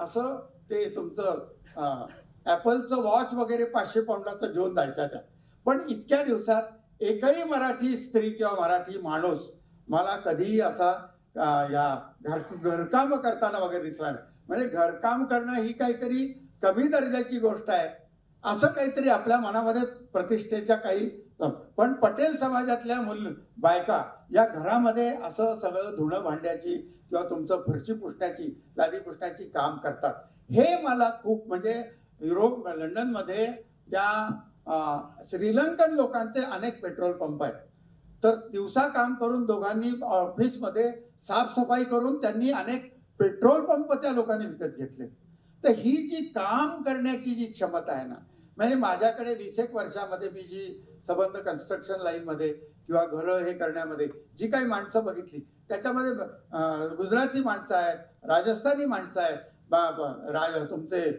[SPEAKER 7] असं ते तुमचं ॲपलचं वॉच वगैरे 500 पाऊंडाचं घेऊन जायच्या त्या. पण इतक्या दिवसात एकही मराठी स्त्री किंवा मराठी माणूस मला कधीही असा या घरकाम करताना वगैरे दिसला नाही. म्हणजे घरकाम करणं ही काहीतरी कमी दर्जाची गोष्ट आहे असं काहीतरी आपल्या मनामध्ये प्रतिष्ठेच्या काही. पण पटेल समाजातल्या बायका या घरामध्ये असं सगळं धुणं भांड्याची किंवा तुमचं फरशी पुसण्याची लादी पुसण्याची काम करतात. हे मला खूप, म्हणजे लंडनमध्ये त्या श्रीलंकन लोकांचे अनेक पेट्रोल पंप आहेत, तर दिवसा काम करून दोघांनी ऑफिसमध्ये साफसफाई करून त्यांनी अनेक पेट्रोल पंप त्या लोकांनी विकत घेतले. तर ही जी काम करण्याची जी क्षमता आहे ना, म्हणजे माझ्याकडे 20 वर्षामध्ये मी जी संबंध कन्स्ट्रक्शन लाईनमध्ये किंवा घरं हे करण्यामध्ये जी काही माणसं बघितली त्याच्यामध्ये गुजराती माणसं आहेत, राजस्थानी माणसं आहेत, तुमचे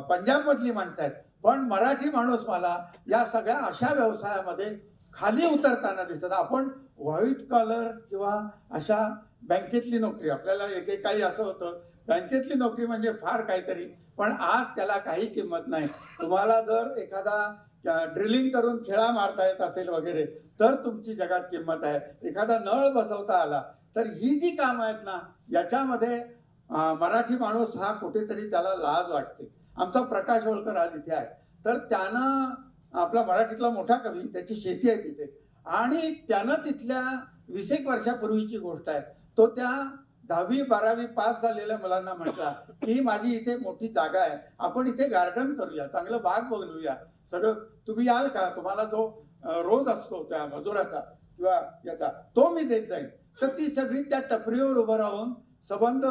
[SPEAKER 7] पंजाबमधली माणसं आहेत, पण मराठी माणूस मला या सगळ्या अशा व्यवसायामध्ये खाली उतरताना दिसत. आपण व्हाईट कॉलर किंवा अशा बँकेतली नोकरी, आपल्याला एकेकाळी असं होतं बँकेतली नोकरी म्हणजे फार काहीतरी, पण आज त्याला काही किंमत नाही. तुम्हाला जर एखादा ड्रिलिंग करून खेळा मारता येत असेल वगैरे तर तुमची जगात किंमत आहे. एखादा नळ बसवता आला तर ही जी कामं आहेत ना याच्यामध्ये मराठी माणूस हा कुठेतरी त्याला लाज वाटते. आमचा प्रकाश होळकर आज इथे आहे, तर त्यानं आपला मराठीतला मोठा कवी, त्याची शेती आहे तिथे, आणि त्यानं तिथल्या 20 वर्षापूर्वीची गोष्ट आहे, तो त्या 10वी 12वी पास झालेल्या मुलांना म्हटला की माझी इथे मोठी जागा आहे, आपण इथे गार्डन करूया, चांगलं बाग बनवूया, सगळं तुम्ही याल का, तुम्हाला जो रोज असतो त्या मजुराचा किंवा याचा तो मी देत जाईल. तर ती सगळी त्या टपरीवर उभं राहून संबंध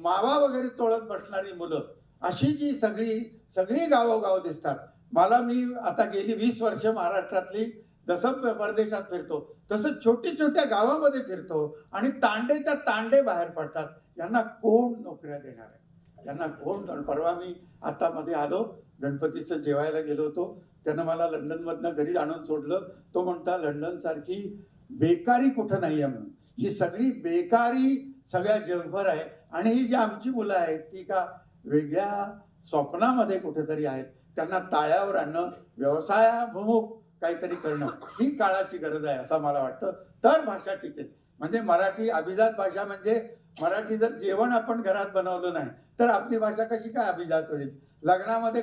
[SPEAKER 7] मावा वगैरे तोडत बसणारी मुलं, अशी जी सगळी गावोगाव दिसतात मला. मी आता गेली 20 वर्ष महाराष्ट्रातली जसं परदेशात फिरतो तसं छोट्या छोट्या गावामध्ये फिरतो आणि तांडेच्या तांडे बाहेर पडतात. यांना कोण नोकऱ्या देणार आहे, यांना कोण. परवा मी आता मध्ये आलो, गणपतीचं जेवायला गेलो होतो, त्यानं मला लंडनमधनं घरी आणून सोडलं. तो म्हणता लंडनसारखी बेकारी कुठं नाही आहे म्हणून. ही सगळी बेकारी सगळ्या जगभर आहे आणि ही जी आमची मुलं आहेत ती का वेगळ्या स्वप्नामध्ये कुठेतरी आहेत. त्यांना ताळ्यावर आणणं, व्यवसायाभिमुख काहीतरी करणं ही काळाची गरज आहे असं मला वाटतं. तर भाषा टिकेल. म्हणजे मराठी अभिजात भाषा, म्हणजे मराठी जर जेवण आपण घरात बनवलं नाही तर आपली भाषा कशी काय अभिजात होईल. लग्नामध्ये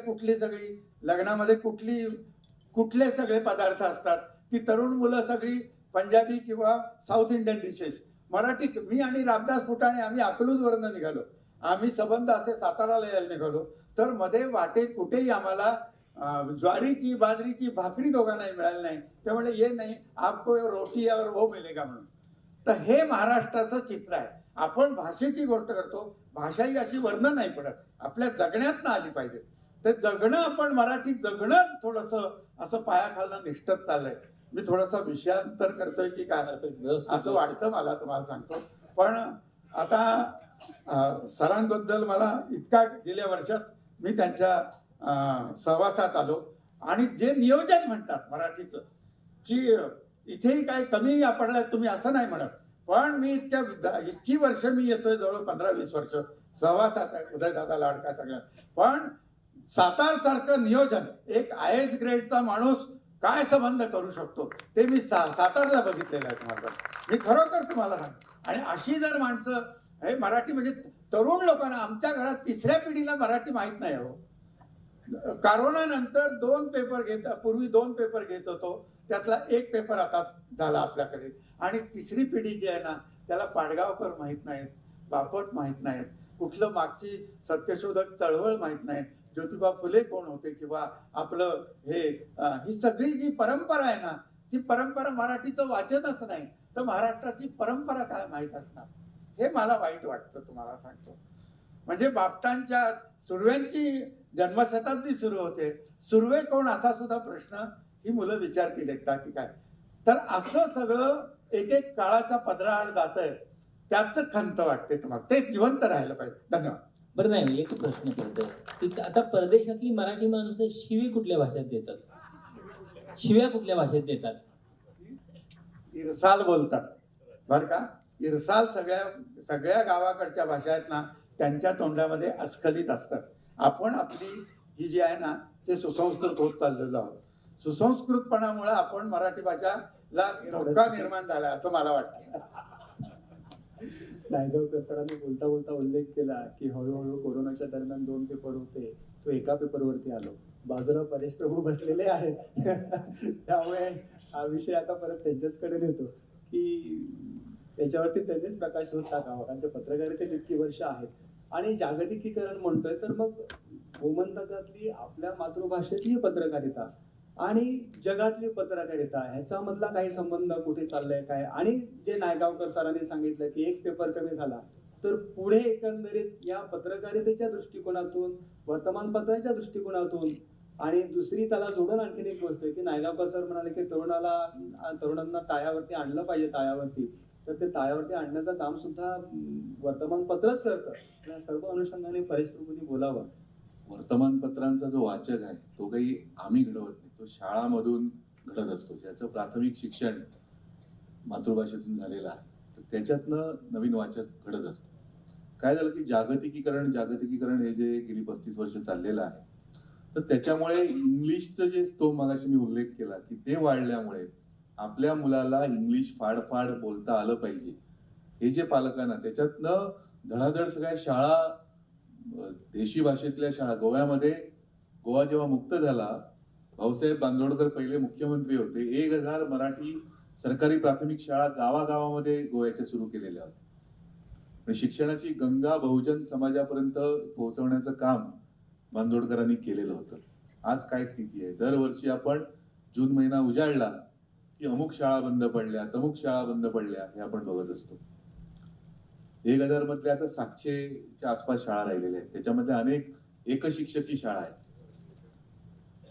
[SPEAKER 7] कुठले सगळे पदार्थ असतात, ती तरुण मुलं सगळी पंजाबी किंवा साऊथ इंडियन डिशेस. मराठी, मी आणि रामदास फुटाणे आम्ही अकलूजवरनं निघालो, आम्ही संबंध असे साताराला यायला निघालो, तर मध्ये वाटेत कुठेही आम्हाला ज्वारीची बाजरीची भाकरी दोघांनाही मिळाली नाही. त्यामुळे ये नाही आपको रोटी और वो मिलेगा म्हणून. तर हे महाराष्ट्राचं चित्र आहे. आपण भाषेची गोष्ट करतो, भाषा ही अशी वर्ण नाही पडत, आपल्या जगण्यातनं आली पाहिजे. ते जगणं, आपण मराठी जगणं थोडंसं असं पायाखालनं निष्ठत चाललंय. मी थोडासा विषयांतर करतोय की काय असं वाटतं मला, तुम्हाला सांगतो. पण आता सरांबद्दल मला इतका गेल्या वर्षात मी त्यांच्या सहवासात आलो, आणि जे नियोजन म्हणतात मराठीचं की इथेही काय कमी पडलं तुम्ही असं नाही म्हणत, पण मी इतकी वर्ष मी येतोय, जवळ 15-20 वर्ष सहवासात आहे उदयदादा लाडका सगळ्यात. पण सातारसारखं नियोजन, एक IAS ग्रेडचा माणूस काय संबंध करू शकतो ते मी सातारला बघितलेलं आहे माझं. मी खरोखर तुम्हाला सांगतो. आणि अशी जर माणसं, हे मराठी म्हणजे तरुण लोकांना, आमच्या घरात 3ऱ्या पिढीला मराठी माहीत नाही हो. करोना नंतर 2 पेपर पूर्वी 2 पेपर घेत होतो, त्यातला 1 पेपर आता झाला आपल्याकडे. आणि 3री पिढी जी आहे ना, त्याला पाडगावकर माहीत नाहीत, बापट माहीत नाहीत, कुठलं मागची सत्यशोधक चळवळ माहीत नाही, ज्योतिबा फुले कोण होते, किंवा आपलं ही सगळी जी परंपरा आहे ना, ती परंपरा, मराठीचं वाचनच नाही तर महाराष्ट्राची परंपरा काय माहीत असणार. हे मला वाईट वाटतं, तुम्हाला सांगतो. म्हणजे बापटांच्या, सुर्व्यांची जन्मशताब्दी सुरू होते, सुर्वे कोण असा सुद्धा प्रश्न ही मुलं विचारतील एकदा की काय. तर असं सगळं एक एक काळाच्या पदराआड जात आहे, त्याचं खंत वाटते तुम्हाला. ते जिवंत राहायला पाहिजे. धन्यवाद.
[SPEAKER 5] बरं, नाही, एक प्रश्न पडतोय की आता परदेशातली मराठी माणसं शिवी कुठल्या भाषेत देतात? शिव्या कुठल्या भाषेत देतात?
[SPEAKER 7] इरसाल बोलतात बरं का. इरसाल सगळ्या गावाकडच्या भाषा आहेत ना, त्यांच्या तोंडामध्ये अस्खलित असतात. आपण आपली ही जी आहे ना, ते सुसंस्कृत होत चाललेलो आहोत. सुसंस्कृतपणामुळे आपण मराठी भाषाला धोका निर्माण झाला असं मला वाटतं.
[SPEAKER 6] नायगावकर सरांनी बोलता बोलता उल्लेख केला की हळूहळू कोरोनाच्या दरम्यान 2 पेपर होते, तो एका पेपरवरती आलो. बाजूला परेश प्रभू बसलेले आहेत. त्यामुळे हा विषय आता परत त्यांच्याचकडे नेतो की त्याच्यावरती त्यांनीच प्रकाश झोत टाकावा, कारण ते पत्रकारितेत इतकी वर्ष आहेत. आणि जागतिकीकरण म्हणतोय तर मग गोमंतकातली आपल्या मातृभाषेतली पत्रकारिता आणि जगातली पत्रकारिता ह्याचा मधला काही संबंध कुठे चाललाय काय. आणि जे नायगावकर सरांनी सांगितलं की 1 पेपर कमी झाला, तर पुढे एकंदरीत या पत्रकारितेच्या दृष्टिकोनातून, वर्तमानपत्राच्या दृष्टिकोनातून, आणि दुसरी त्याला जोडून आणखीन एक गोष्ट आहे की नायगावकर सर म्हणाले की तरुणांना टाळ्यावरती आणलं पाहिजे, ताळ्यावरती. तर ते ताळ्यावरती आणण्याचं काम सुद्धा वर्तमानपत्रच करतं. या सर्व अनुषंगाने परेश प्रभूंनी बोलावं.
[SPEAKER 8] वर्तमानपत्रांचा जो वाचक आहे तो काही आम्ही घडवत नाही, तो शाळामधून घडत असतो. ज्याचं प्राथमिक शिक्षण मातृभाषेतून झालेलं आहे, तर त्याच्यातनं नवीन वाचक घडत असतो. काय झालं की जागतिकीकरण हे जे गेली 35 वर्ष चाललेलं आहे, तर त्याच्यामुळे इंग्लिशचं जे तो मगाशी मी उल्लेख केला की ते वाढल्यामुळे आपल्या मुलाला इंग्लिश फाडफाड बोलता आलं पाहिजे, हे जे पालकांना, त्याच्यातनं धडाधड सगळ्या शाळा, देशी भाषेतल्या शाळा, गोवा जेव्हा मुक्त झाला, भाऊसाहेब बांदोडकर पहिले मुख्यमंत्री होते, 1000 मराठी सरकारी प्राथमिक शाळा गावागावामध्ये गोव्याच्या सुरू केलेल्या होत्या. शिक्षणाची गंगा बहुजन समाजापर्यंत पोहोचवण्याचं काम बांदोडकरांनी केलेलं होतं. आज काय स्थिती आहे, दरवर्षी आपण जून महिना उजाडला की अमुक शाळा बंद पडल्या, तमुक शाळा बंद पडल्या, हे आपण बघत असतो. 1000 मधल्या आता 700च्या आसपास शाळा राहिलेल्या आहेत. त्याच्यामध्ये अनेक एकशिक्षकी शाळा आहेत.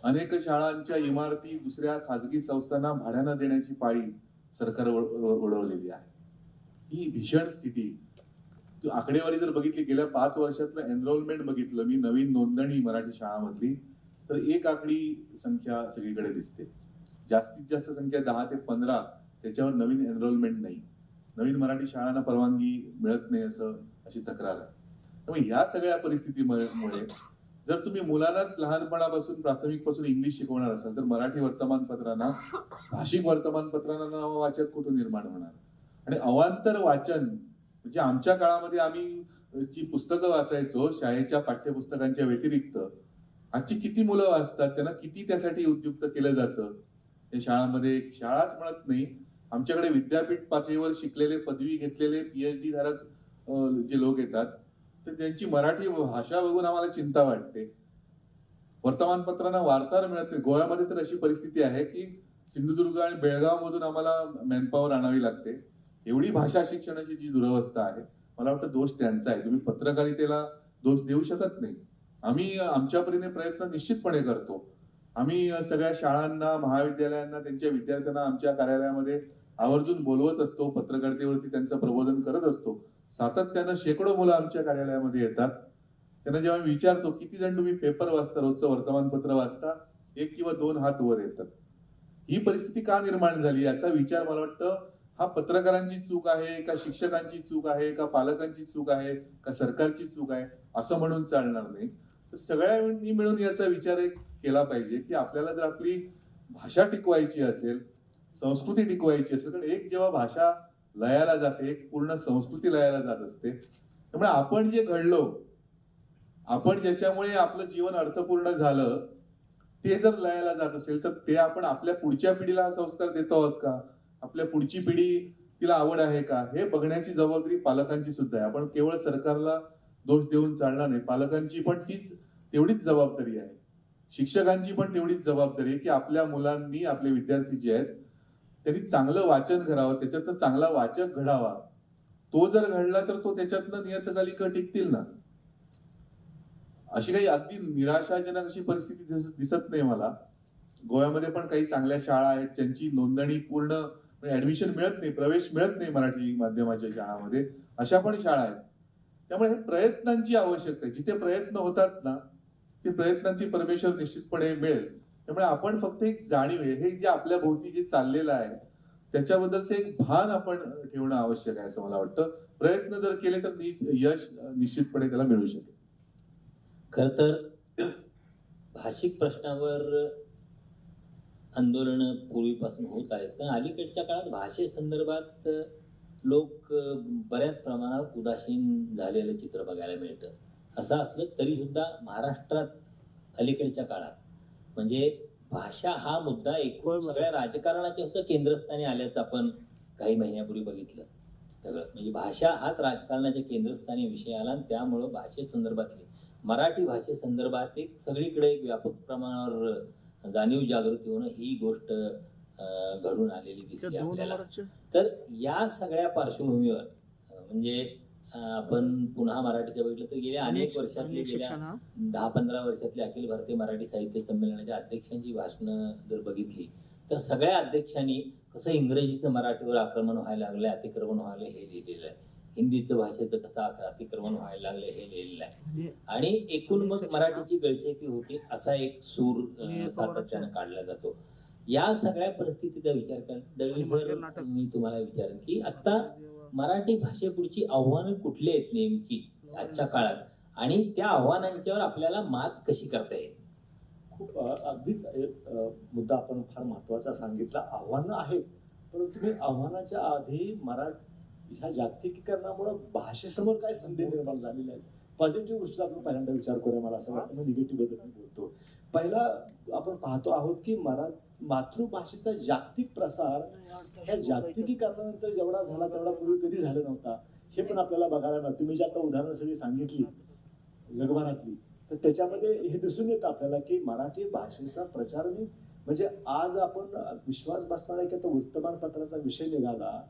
[SPEAKER 8] अनेक शाळांच्या इमारती दुसऱ्या खाजगी संस्थांना भाड्यानं देण्याची पाळी सरकार ओढवलेली आहे. ही भीषण स्थिती. आकडेवारी जर बघितली, गेल्या 5 वर्षातलं एनरोलमेंट बघितलं मी, नवीन नोंदणी मराठी शाळांमधली, तर एक आकडी संख्या सगळीकडे दिसते. जास्तीत जास्त संख्या 10 ते 15, त्याच्यावर नवीन एनरोलमेंट नाही. नवीन मराठी शाळांना परवानगी मिळत नाही अशी तक्रार आहे. त्यामुळे या सगळ्या परिस्थितीमुळे जर तुम्ही मुलांनाच लहानपणापासून, प्राथमिकपासून इंग्लिश शिकवणार असाल, तर मराठी वर्तमानपत्रांना, भाषिक वर्तमानपत्रांना वाचक कुठून निर्माण होणार. आणि अवांतर वाचन, म्हणजे आमच्या काळामध्ये आम्ही जी पुस्तकं वाचायचो शाळेच्या पाठ्यपुस्तकांच्या व्यतिरिक्त, आजची किती मुलं वाचतात, त्यांना किती त्यासाठी उद्युक्त केलं जातं. या शाळांमध्ये शाळाच म्हणत नाही, आमच्याकडे विद्यापीठ पातळीवर शिकलेले, पदवी घेतलेले, PhD धारक जे लोक येतात, तर त्यांची मराठी भाषा बघून आम्हाला चिंता वाटते. वर्तमानपत्रांना वार्ताहर मिळत नाही. गोव्यामध्ये तर अशी परिस्थिती आहे की सिंधुदुर्ग आणि बेळगाव मधून आम्हाला मॅनपॉवर आणावी लागते. एवढी भाषा शिक्षणाची जी दुरवस्था आहे, मला वाटतं दोष त्यांचा आहे. तुम्ही पत्रकारितेला दोष देऊ शकत नाही. आम्ही आमच्या परीने प्रयत्न निश्चितपणे करतो. आम्ही सगळ्या शाळांना, महाविद्यालयांना, त्यांच्या विद्यार्थ्यांना आमच्या कार्यालयामध्ये आवर्जून बोलवत असतो. पत्रकारितेवरती त्यांचं प्रबोधन करत असतो. सातत्यानं शेकडो मुलं आमच्या कार्यालयामध्ये येतात. त्यांना जेव्हा मी विचारतो किती जण तुम्ही पेपर वाचता, रोजचं वर्तमानपत्र वाचता, 1 किंवा 2 हात वर येतात. ही परिस्थिती का निर्माण झाली याचा विचार मला वाटतं हा पत्रकारांची चूक आहे का शिक्षकांची चूक आहे का पालकांची चूक आहे का सरकारची चूक आहे असं म्हणून चालणार नाही. तर सगळ्यांनी मिळून याचा विचार केला पाहिजे की आपल्याला जर आपली भाषा टिकवायची असेल, संस्कृती टिकवायची असेल, तर एक जेव्हा भाषा लयाला जाते, एक पूर्ण संस्कृती लयाला जात असते. त्यामुळे आपण जे घडलो, आपण ज्याच्यामुळे आपलं जीवन अर्थपूर्ण झालं, ते जर लयाला जात असेल तर ते आपण आपल्या पुढच्या पिढीला हा संस्कार देतो आहोत का, आपल्या पुढची पिढी तिला आवड आहे का, हे बघण्याची जबाबदारी पालकांची सुद्धा आहे. आपण केवळ सरकारला दोष देऊन चालणार नाही, पालकांची पण तेवढीच जबाबदारी आहे, शिक्षकांची पण तेवढीच जबाबदारी आहे की आपल्या मुलांनी, आपले विद्यार्थी जे आहेत त्यांनी चांगलं वाचन करावं, त्याच्यातनं चांगला वाचक घडावा. तो जर घडला तर तो त्याच्यातनं नियतकालिक टिकतील ना. अशी काही अगदी निराशाजनक अशी परिस्थिती दिसत नाही मला. गोव्यामध्ये पण काही चांगल्या शाळा आहेत ज्यांची नोंदणी पूर्ण ऍडमिशन मिळत नाही, प्रवेश मिळत नाही मराठी माध्यमाच्या शाळांमध्ये, अशा पण शाळा आहेत. त्यामुळे हे प्रयत्नांची आवश्यकता आहे. जिथे प्रयत्न होतात ना, ते प्रयत्नांती परमेश्वर निश्चितपणे मिळेल. त्यामुळे आपण फक्त एक जाणीव आहे, हे जे आपल्या भोवती जे चाललेलं आहे त्याच्याबद्दलचं एक भान आपण ठेवणं आवश्यक आहे असं मला वाटतं. प्रयत्न जर केले तर यश निश्चितपणे त्याला मिळू शकेल.
[SPEAKER 5] खर तर भाषिक प्रश्नावर आंदोलन पूर्वीपासून होत आहेत, पण अलीकडच्या काळात भाषेसंदर्भात लोक बऱ्याच प्रमाणात उदासीन झालेलं चित्र बघायला मिळतं. असं असलं तरी सुद्धा महाराष्ट्रात अलीकडच्या काळात म्हणजे भाषा हा मुद्दा एकूण सगळ्या राजकारणाच्या सुद्धा केंद्रस्थानी आल्याचं आपण काही महिन्यापूर्वी बघितलं. सगळं म्हणजे भाषा हाच राजकारणाच्या केंद्रस्थानी विषय आला आणि त्यामुळं भाषेसंदर्भातली, मराठी भाषेसंदर्भात एक सगळीकडे एक व्यापक प्रमाणावर जाणीव जागृती होणं ही गोष्ट घडून आलेली दिसते आपल्याला. तर या सगळ्या पार्श्वभूमीवर म्हणजे आपण पुन्हा मराठीचं बघितलं तर गेल्या अनेक वर्षातले, गेल्या 10-15 वर्षातले अखिल भारतीय मराठी साहित्य संमेलनाच्या अध्यक्षांची भाषणं जर बघितली तर सगळ्या अध्यक्षांनी कसं इंग्रजीचं मराठीवर आक्रमण व्हायला लागलंय, अतिक्रमण व्हायला हे लिहिलेलं आहे, हिंदीचं भाषेचं कसं अतिक्रमण व्हायला लागलं हे लिहिलेलं आहे, आणि एकूण मग मराठीची गळचेपी होते असा एक सूर सातत्यानं काढला जातो. या सगळ्या परिस्थितीचा विचार कर दळवी सर, मी तुम्हाला विचारेन की आता मराठी भाषेपुढची आव्हानं कुठली आहेत नेमकी आजच्या काळात, आणि त्या आव्हानांच्यावर आपल्याला मात कशी करता येईल?
[SPEAKER 6] खूप अगदीच मुद्दा आपण फार महत्त्वाचा सांगितला. आव्हानं आहेत, परंतु तुम्ही आव्हानाच्या आधी ह्या जागतिकीकरणामुळे भाषेसमोर काय संधी निर्माण झालेल्या आहेत. पॉझिटिव्ह गोष्टी आपण पहिल्यांदा विचार करूया मला असं वाटतं. मग निगेटिव्ह बद्दल मी बोलतो. पहिला आपण पाहतो आहोत की मातृभाषेचा जागतिक प्रसार ह्या जागतिकीकरणानंतर जेवढा झाला तेवढा पूर्वी कधी झाला नव्हता, हे पण आपल्याला बघायला मिळतं. तुम्ही जे आता उदाहरणं सगळी सांगितली जगभरातली, तर त्याच्यामध्ये हे दिसून येतं आपल्याला की मराठी भाषेचा प्रचार म्हणजे आज आपण विश्वास बसणार आहे की आता वर्तमानपत्राचा विषय निघाला.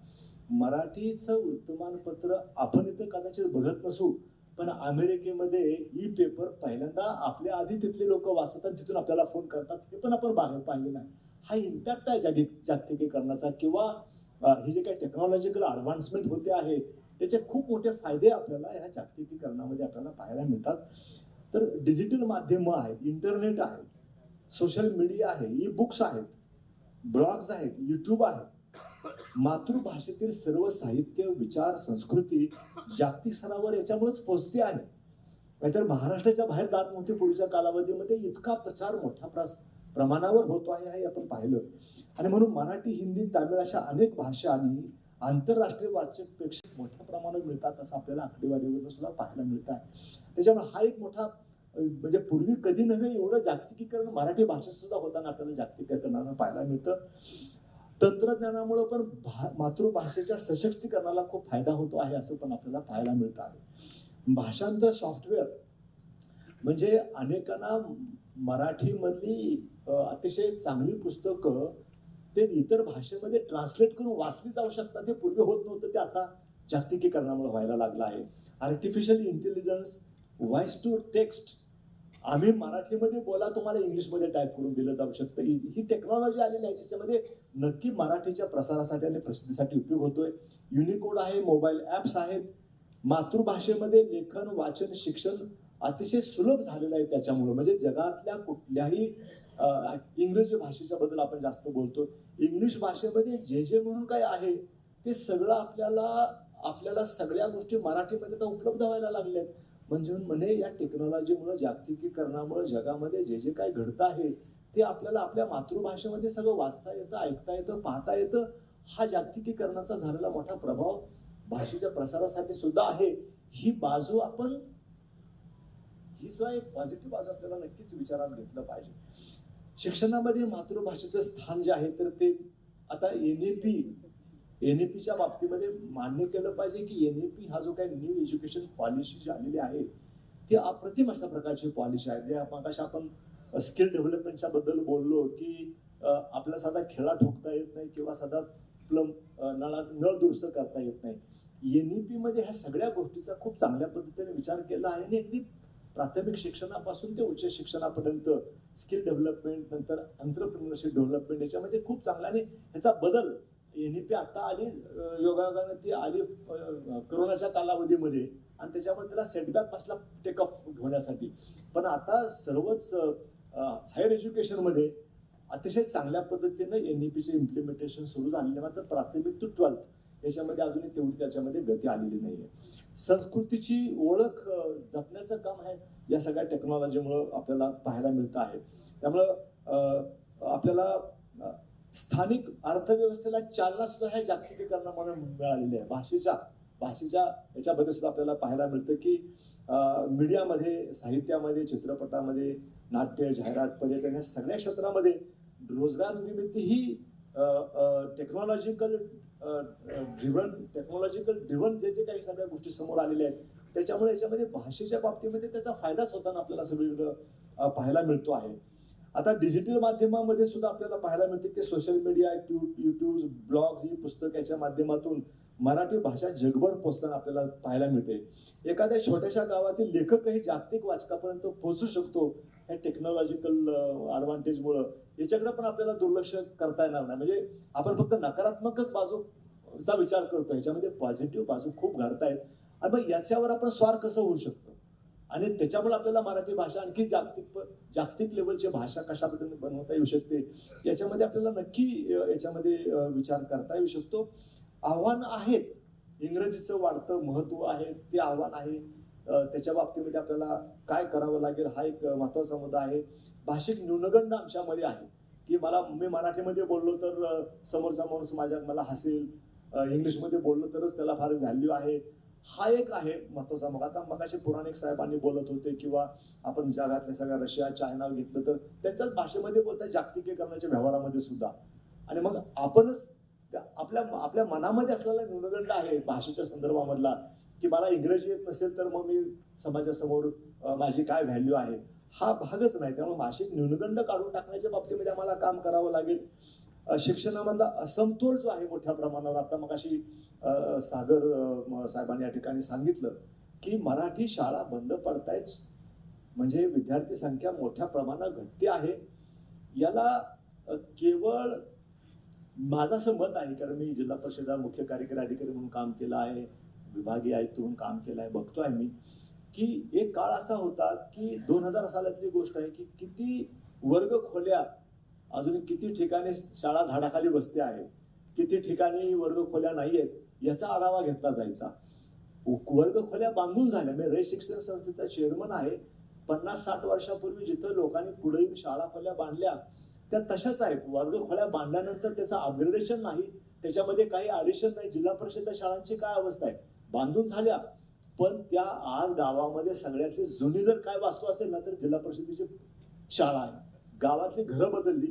[SPEAKER 6] मराठीचं वर्तमानपत्र आपण इथं कदाचित बघत नसू, पण अमेरिकेमध्ये ई पेपर पहिल्यांदा आपल्या आधी तिथले लोक वाचतात आणि तिथून आपल्याला फोन करतात, हे पण आपण बाहेर पाहिलेलं आहे. हा इम्पॅक्ट आहे जागतिकीकरणाचा, किंवा हे जे काही टेक्नॉलॉजिकल ॲडव्हान्समेंट होते आहे त्याचे खूप मोठे फायदे आपल्याला ह्या जागतिकीकरणामध्ये आपल्याला पाहायला मिळतात. तर डिजिटल माध्यमं आहेत, इंटरनेट आहे, सोशल मीडिया आहे, ई बुक्स आहेत, ब्लॉग्स आहेत, यूट्यूब आहे. मातृभाषेतील सर्व साहित्य, विचार, संस्कृती जागतिक स्तरावर याच्यामुळेच पोहोचते आहे. नाहीतर महाराष्ट्राच्या बाहेर जात नव्हते पूर्वीच्या कालावधीमध्ये. इतका प्रचार मोठ्या प्रमाणावर होतो आहे हे आपण पाहिलं. आणि म्हणून मराठी, हिंदी, तामिळ अशा अनेक भाषांनी आंतरराष्ट्रीय वाचकपेक्षा मोठ्या प्रमाणात मिळतात असं आपल्याला आकडेवारीवरून सुद्धा पाहायला मिळत आहे. त्याच्यामुळे हा एक मोठा म्हणजे पूर्वी कधी नव्हे एवढं जागतिकीकरण मराठी भाषेत सुद्धा होताना आपल्याला जागतिकीकरणाला पाहायला मिळतं. तंत्रज्ञानामुळे पण मातृभाषेच्या सशक्तीकरणाला खूप फायदा होतो आहे असं पण आपल्याला पाहायला मिळतं आहे. भाषांतर सॉफ्टवेअर म्हणजे अनेकांना मराठीमधली अतिशय चांगली पुस्तकं ते इतर भाषेमध्ये ट्रान्सलेट करून वाचली जाऊ शकतात. ते पूर्वी होत नव्हतं, ते आता जागतिकीकरणामुळे व्हायला लागलं आहे. Artificial intelligence, voice to text, आम्ही मराठीमध्ये बोला तुम्हाला इंग्लिशमध्ये टाईप करून दिलं जाऊ शकतं. ही टेक्नॉलॉजी आलेली आहे ज्याच्यामध्ये नक्की मराठीच्या प्रसारासाठी आणि प्रसिद्धीसाठी उपयोग होतोय. युनिकोड आहे, मोबाईल ॲप्स आहेत. मातृभाषेमध्ये लेखन, वाचन, शिक्षण अतिशय सुलभ झालेलं आहे त्याच्यामुळं. म्हणजे जगातल्या कुठल्याही इंग्रजी भाषेच्या बद्दल आपण जास्त बोलतो, इंग्लिश भाषेमध्ये जे म्हणून काय आहे ते सगळं आपल्याला सगळ्या गोष्टी मराठीमध्ये तर उपलब्ध व्हायला लागल्यात. म्हणजे या टेक्नॉलॉजीमुळे, जागतिकीकरणामुळे जगामध्ये जे जे काही घडतं आहे ते आपल्याला आपल्या मातृभाषेमध्ये सगळं वाचता येतं, ऐकता येतं, पाहता येतं. हा जागतिकीकरणाचा झालेला मोठा प्रभाव भाषेच्या प्रसारासाठी सुद्धा आहे. ही जो एक पॉझिटिव्ह बाजू आपल्याला नक्कीच विचारात घेतलं पाहिजे. शिक्षणामध्ये मातृभाषेचं स्थान जे आहे तर ते आता एनईपीच्या बाबतीमध्ये मान्य केलं पाहिजे की एनईपी हा जो काही न्यू एज्युकेशन पॉलिसी जी आलेली आहे ती अप्रतिम अशा प्रकारची पॉलिसी आहे. जे मगाशी आपण स्किल डेव्हलपमेंटच्या बद्दल बोललो की आपल्याला साधा खेळा ठोकता येत नाही किंवा साधा नळ दुरुस्त करता येत नाही. एनईपी मध्ये ह्या सगळ्या गोष्टीचा खूप चांगल्या पद्धतीने विचार केला आहे आणि अगदी प्राथमिक शिक्षणापासून ते उच्च शिक्षणापर्यंत स्किल डेव्हलपमेंट, नंतर एंटरप्रेन्योरशिप डेव्हलपमेंट याच्यामध्ये खूप चांगला आणि ह्याचा बदल एनईपी आता आली, योगायोगाने ती आली कोरोनाच्या कालावधीमध्ये आणि त्याच्यामध्ये त्याला सेटबॅक बसला टेक ऑफ होण्यासाठी. पण आता सर्वच हायर एज्युकेशनमध्ये अतिशय चांगल्या पद्धतीनं एनईपीचे इम्प्लिमेंटेशन सुरू झालेले, मात्र प्राथमिक टू 12th याच्यामध्ये अजूनही तेवढी त्याच्यामध्ये गती आलेली नाही आहे. संस्कृतीची ओळख जपण्याचं काम आहे या सगळ्या टेक्नॉलॉजीमुळं आपल्याला पाहायला मिळतं आहे. त्यामुळं आपल्याला स्थानिक अर्थव्यवस्थेला चालना सुद्धा ह्या जागतिकीकरणामुळे मिळालेली आहे. भाषेच्या याच्यामध्ये सुद्धा आपल्याला पाहायला मिळतं की मीडियामध्ये, साहित्यामध्ये, चित्रपटामध्ये, नाट्य, जाहिरात, पर्यटन या सगळ्या क्षेत्रामध्ये रोजगार निर्मिती ही टेक्नॉलॉजिकल ड्रिव्हन जे काही सगळ्या गोष्टी समोर आलेल्या आहेत त्याच्यामुळे याच्यामध्ये भाषेच्या बाबतीमध्ये त्याचा फायदाच होताना आपल्याला सगळीकडं पाहायला मिळतो आहे. आता डिजिटल माध्यमामध्ये सुद्धा आपल्याला पाहायला मिळते की सोशल मीडिया, युट्यूब, ब्लॉग्स, ही पुस्तक याच्या माध्यमातून मराठी भाषा जगभर पोहोचताना आपल्याला पाहायला मिळते. एखाद्या छोट्याशा गावातील लेखकही जागतिक वाचकापर्यंत पोहोचू शकतो या टेक्नॉलॉजिकल ॲडव्हान्टेजमुळं. याच्याकडे पण आपल्याला दुर्लक्ष करता येणार नाही. म्हणजे आपण फक्त नकारात्मकच बाजूचा विचार करतो, याच्यामध्ये पॉझिटिव्ह बाजू खूप घडतायत. आणि मग याच्यावर आपण स्वार कसं होऊ शकतो आणि त्याच्यामुळे आपल्याला मराठी भाषा आणखी जागतिक लेवलची भाषा कशा पद्धतीने बनवता येऊ शकते याच्यामध्ये आपल्याला नक्की याच्यामध्ये विचार करता येऊ शकतो. आव्हान आहेत, इंग्रजीचं वाढतं महत्त्व आहे, ते आव्हान आहे. त्याच्या बाबतीमध्ये आपल्याला काय करावं लागेल हा एक महत्त्वाचा मुद्दा आहे. भाषिक न्यूनगंड आमच्यामध्ये आहे की मी मराठीमध्ये बोललो तर समोरचा माणूस मला हसेल, इंग्लिशमध्ये बोललो तरच त्याला फार व्हॅल्यू आहे, हा एक आहे महत्त्वाचा. मग आता मगाशी पुराणिक साहेबांनी बोलत होते किंवा आपण जगातल्या सगळ्या रशिया, चायना घेतलं तर त्यांच्याच भाषेमध्ये बोलतात जागतिकीकरणाच्या व्यवहारामध्ये सुद्धा. आणि मग आपणच आपल्या मनामध्ये असलेला न्यूनगंड आहे भाषेच्या संदर्भामधला की मला इंग्रजी येत नसेल तर मग मी समाजासमोर माझी काय व्हॅल्यू आहे, हा भागच नाही. त्यामुळे भाषिक न्यूनगंड काढून टाकण्याच्या बाबतीमध्ये आम्हाला काम करावं लागेल. शिक्षणामधला असमतोल जो आहे मोठ्या प्रमाणावर, आता मग अशी सागर साहेबांनी या ठिकाणी सांगितलं की मराठी शाळा बंद पडतायत, म्हणजे विद्यार्थी संख्या मोठ्या प्रमाणात घटते आहे. याला केवळ माझं असं मत आहे, कारण मी जिल्हा परिषदा मुख्य कार्यकारी अधिकारी म्हणून काम केलं आहे, विभागीय आयुक्त म्हणून काम केलं आहे, बघतोय मी की एक काळ असा होता की 2000 सालातली गोष्ट आहे की किती वर्ग खोल्या, अजून किती ठिकाणी शाळा झाडाखाली बसते आहे, किती ठिकाणी वर्ग खोल्या नाही आहेत, याचा आढावा घेतला जायचा. वर्ग खोल्या बांधून झाल्या. मी रयत शिक्षण संस्थेचा चेअरमन आहे. 50-60 वर्षापूर्वी जिथं लोकांनी पुढे शाळा खोल्या बांधल्या त्या तशाच आहेत. वर्ग खोल्या बांधल्यानंतर त्याचं अपग्रेडेशन नाही, त्याच्यामध्ये काही ॲडिशन नाही. जिल्हा परिषद शाळांची काय अवस्था आहे, बांधून झाल्या पण त्या आज गावामध्ये सगळ्यातली जुनी जर काय वास्तू असेल ना तर जिल्हा परिषदेची शाळा आहे. गावातली घरं बदलली,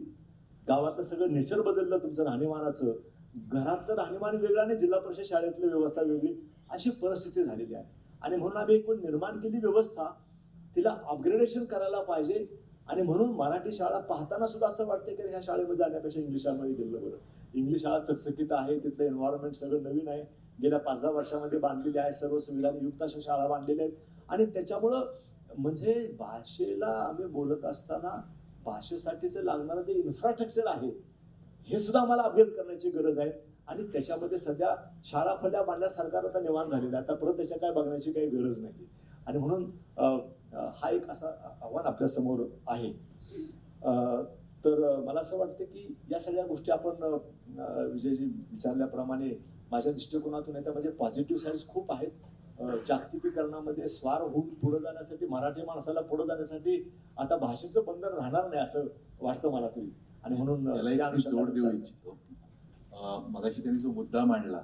[SPEAKER 6] गावातलं सगळं नेचर बदललं, तुमचं राहणीमानाचं, घरातलं राहणीमान वेगळं आणि जिल्हा परिषद शाळेतली व्यवस्था वेगळी, अशी परिस्थिती झालेली आहे. आणि म्हणून आम्ही एक निर्माण केली व्यवस्था, तिला अपग्रेडेशन करायला पाहिजे. आणि म्हणून मराठी शाळा पाहताना सुद्धा असं वाटतं की ह्या शाळेमध्ये जाण्यापेक्षा इंग्लिश शाळेमध्ये गेलं बरं. इंग्लिश शाळा चकचकीत आहे, तिथलं एन्व्हायरमेंट सगळं नवीन आहे, गेल्या 5-10 वर्षामध्ये बांधलेली आहे, सर्व सुविधांयुक्त अशा शाळा बांधलेल्या आहेत. आणि त्याच्यामुळं म्हणजे भाषेला आम्ही बोलत असताना भाषेसाठीचं लागणारं जे इन्फ्रास्ट्रक्चर आहे हे सुद्धा आम्हाला अपग्रेड करण्याची गरज आहे. आणि त्याच्यामध्ये सध्या शाळा खोल्या बांधल्या, सरकार आता निवांत झालेलं आहे, आता परत त्याच्या काय बघण्याची काही गरज नाही. आणि म्हणून हा एक असा आव्हान आपल्यासमोर आहे. तर मला असं वाटतं की या सगळ्या गोष्टी आपण विजयजी विचारल्याप्रमाणे माझ्या दृष्टिकोनातून येत्या म्हणजे पॉझिटिव्ह साईड्स खूप आहेत. जागतिकीकरणामध्ये स्वार होऊन पुढे जाण्यासाठी मराठी माणसाला पुढे जाण्यासाठी आता भाषेचं बंधन राहणार नाही असं वाटतं मला तरी. आणि म्हणून
[SPEAKER 8] त्याला एक मी जोड देऊ इच्छितो. मगाशी त्यांनी जो मुद्दा मांडला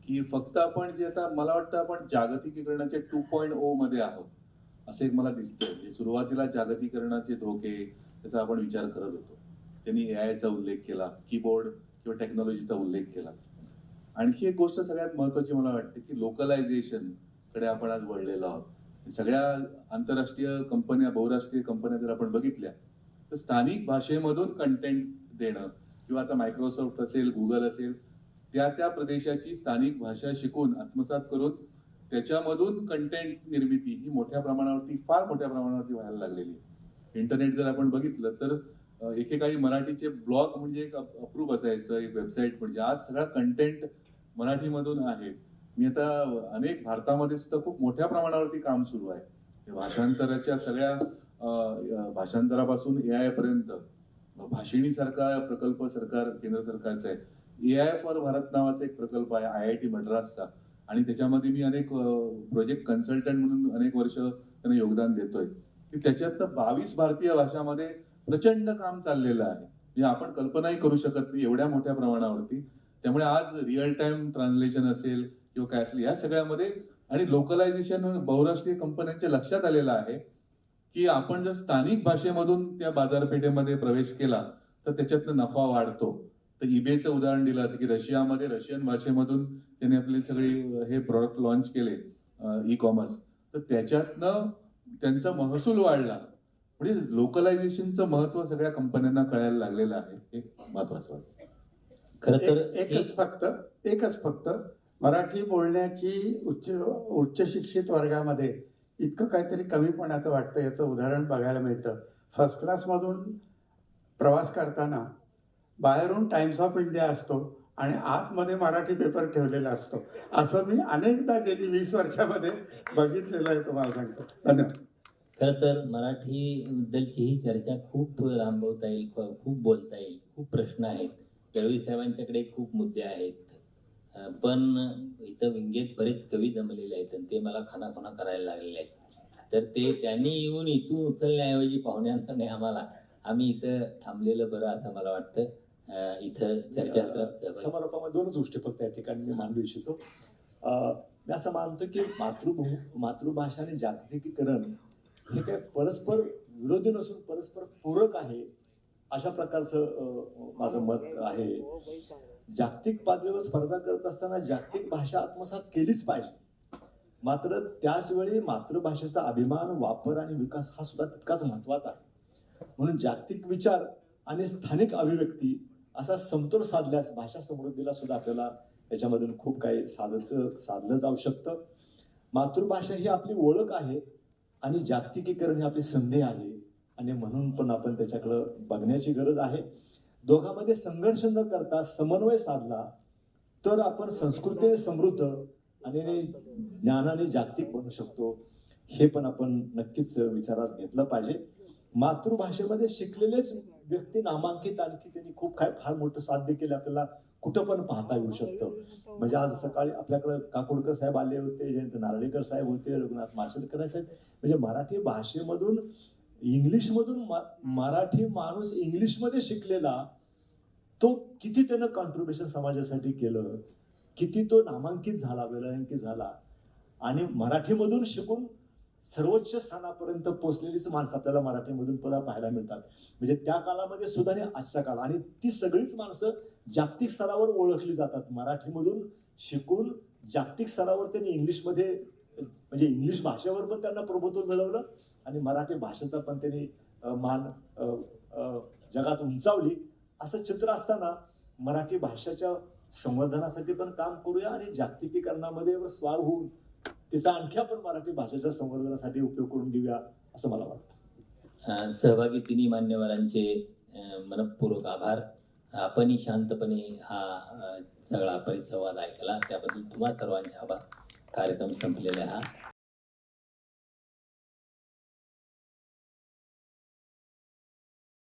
[SPEAKER 8] की फक्त आपण जे आता मला वाटतं आपण जागतिकीकरणाच्या 2.0 मध्ये आहोत असं एक मला दिसतंय. म्हणजे सुरुवातीला जागतिकीकरणाचे धोके त्याचा आपण विचार करत होतो. त्यांनी एआयचा उल्लेख केला, कीबोर्ड किंवा टेक्नॉलॉजीचा उल्लेख केला. आणखी एक गोष्ट सगळ्यात महत्वाची मला वाटते की लोकलायझेशन कडे आपण आज वळलेलो आहोत. सगळ्या आंतरराष्ट्रीय कंपन्या, बहुराष्ट्रीय कंपन्या जर आपण बघितल्या तर स्थानिक भाषेमधून कंटेंट देणं किंवा आता मायक्रोसॉफ्ट असेल, गुगल असेल, त्या प्रदेशाची स्थानिक भाषा शिकून आत्मसात करून त्याच्यामधून कंटेंट निर्मिती ही फार मोठ्या प्रमाणावरती व्हायला लागलेली आहे. इंटरनेट जर आपण बघितलं तर एकेकाळी मराठीचे ब्लॉग म्हणजे एक अप्रूप असायचं, एक वेबसाईट. म्हणजे आज सगळा कंटेंट मराठीमधून आहे. मी आता अनेक भारतामध्ये सुद्धा खूप मोठ्या प्रमाणावरती काम सुरू आहे. भाषांतराच्या सगळ्या भाषांतरापासून एआय पर्यंत भाषिणी सारखा प्रकल्प केंद्र सरकारचा आहे. एआय फॉर भारत नावाचा एक प्रकल्प आहे IIT मद्रासचा, आणि त्याच्यामध्ये मी अनेक प्रोजेक्ट कन्सल्टंट म्हणून अनेक वर्ष त्यांना योगदान देतोय. की त्याच्यातनं 22 भारतीय भाषामध्ये प्रचंड काम चाललेलं आहे. म्हणजे आपण कल्पनाही करू शकत नाही एवढ्या मोठ्या प्रमाणावरती. त्यामुळे आज रिअल टाइम ट्रान्सलेशन असेल किंवा काय असेल या सगळ्यामध्ये आणि लोकलायझेशन बहुराष्ट्रीय कंपन्यांच्या लक्षात आलेलं आहे की आपण जर स्थानिक भाषेमधून त्या बाजारपेठेमध्ये प्रवेश केला तर त्याच्यातनं नफा वाढतो. तर eBayचं उदाहरण दिलं होतं की रशियामध्ये रशियन भाषेमधून त्यांनी आपले सगळे हे प्रोडक्ट लॉन्च केले ई-कॉमर्स. तर त्याच्यातनं त्यांचा महसूल वाढला. म्हणजे लोकलायझेशनचं महत्व सगळ्या कंपन्यांना कळायला लागलेलं आहे. हे महत्वाचं वाटतं.
[SPEAKER 5] खरं तर
[SPEAKER 7] एकच फक्त मराठी बोलण्याची उच्च शिक्षित वर्गामध्ये इतकं काहीतरी कमीपणाचं वाटतं. याचं उदाहरण बघायला मिळतं. फर्स्ट क्लासमधून प्रवास करताना बाहेरून टाइम्स ऑफ इंडिया असतो आणि आतमध्ये मराठी पेपर ठेवलेला असतो. असं मी अनेकदा गेली 20 वर्षामध्ये बघितलेलं आहे, तुम्हाला सांगतो. धन्यवाद.
[SPEAKER 5] खरं तर मराठीबद्दलची ही चर्चा खूप लांबवता येईल, खूप बोलता येईल, खूप प्रश्न आहेत. दळवी साहेबांच्याकडे खूप मुद्दे आहेत, पण इथं विंगेत बरेच कवी जमलेले आहेत आणि ते मला खानाखुणा करायला लागलेले आहेत. तर ते त्यांनी येऊन इथून उचलण्याऐवजी पाहुण्यांना नाही आम्ही इथं थांबलेलं बरं असं मला वाटतं. इथं चर्चा
[SPEAKER 6] समारोपामध्ये 2च गोष्टी फक्त या ठिकाणी मी मांडू इच्छितो. मी असं मानतो की मातृभाषा आणि जागतिकीकरण हे काय परस्पर विरोधी नसून परस्पर पूरक आहे अशा प्रकारचं माझं मत आहे. जागतिक पातळीवर स्पर्धा करत असताना जागतिक भाषा आत्मसात केलीच पाहिजे, मात्र त्याच वेळी मातृभाषेचा अभिमान, वापर आणि विकास हा सुद्धा तितकाच महत्वाचा आहे. म्हणून जागतिक विचार आणि स्थानिक अभिव्यक्ती असा समतोल साधल्यास भाषा समृद्धीला सुद्धा आपल्याला याच्यामधून खूप काही साधलं जाऊ शकतं. मातृभाषा ही आपली ओळख आहे आणि जागतिकीकरण ही आपली संधी आहे, आणि म्हणून पण आपण त्याच्याकडं बघण्याची गरज आहे. दोघांमध्ये संघर्ष न करता समन्वय साधला तर आपण संस्कृतीने समृद्ध आणि ज्ञानाने जागतिक बनू शकतो. हे पण आपण नक्कीच विचारात घेतलं पाहिजे. मातृभाषेमध्ये शिकलेलेच व्यक्ती नामांकित आणखी त्यांनी खूप काय फार मोठं साध्य केलं आपल्याला कुठं पण पाहता येऊ शकतं. म्हणजे आज सकाळी आपल्याकडे काकोडकर साहेब आले होते, जयंत नारळीकर साहेब होते, रघुनाथ माशेलकर साहेब. म्हणजे मराठी भाषेमधून इंग्लिशमधून मराठी माणूस इंग्लिशमध्ये शिकलेला तो किती त्यानं कॉन्ट्रीब्युशन समाजासाठी केलं, किती तो नामांकित झाला, वेळांकित झाला, आणि मराठीमधून शिकून सर्वोच्च स्थानापर्यंत पोहोचलेलीच माणसं आपल्याला मराठीमधून पाहायला मिळतात. म्हणजे त्या काळामध्ये सुद्धा आणि आजच्या काळात, आणि ती सगळीच माणसं जागतिक स्तरावर ओळखली जातात. मराठीमधून शिकून जागतिक स्तरावर त्यांनी इंग्लिशमध्ये म्हणजे इंग्लिश भाषेवर पण त्यांना प्रभुत्व मिळवलं आणि मराठी भाषेचा पण त्यांनी मान जगात उंचावली. असं चित्र असताना मराठी भाषेच्या संवर्धनासाठी पण काम करूया आणि जागतिकीकरणामध्ये स्वार होऊन तिचा आणखी आपण मराठी भाषेच्या संवर्धनासाठी उपयोग करून घेऊया असं मला वाटतं.
[SPEAKER 5] सहभागी तिन्ही मान्यवरांचे मनपूर्वक आभार. आपणही शांतपणे हा सगळा परिसंवाद ऐकला त्याबद्दल तुम्हा सर्वांचे आभार. कार्यक्रम संपलेला हा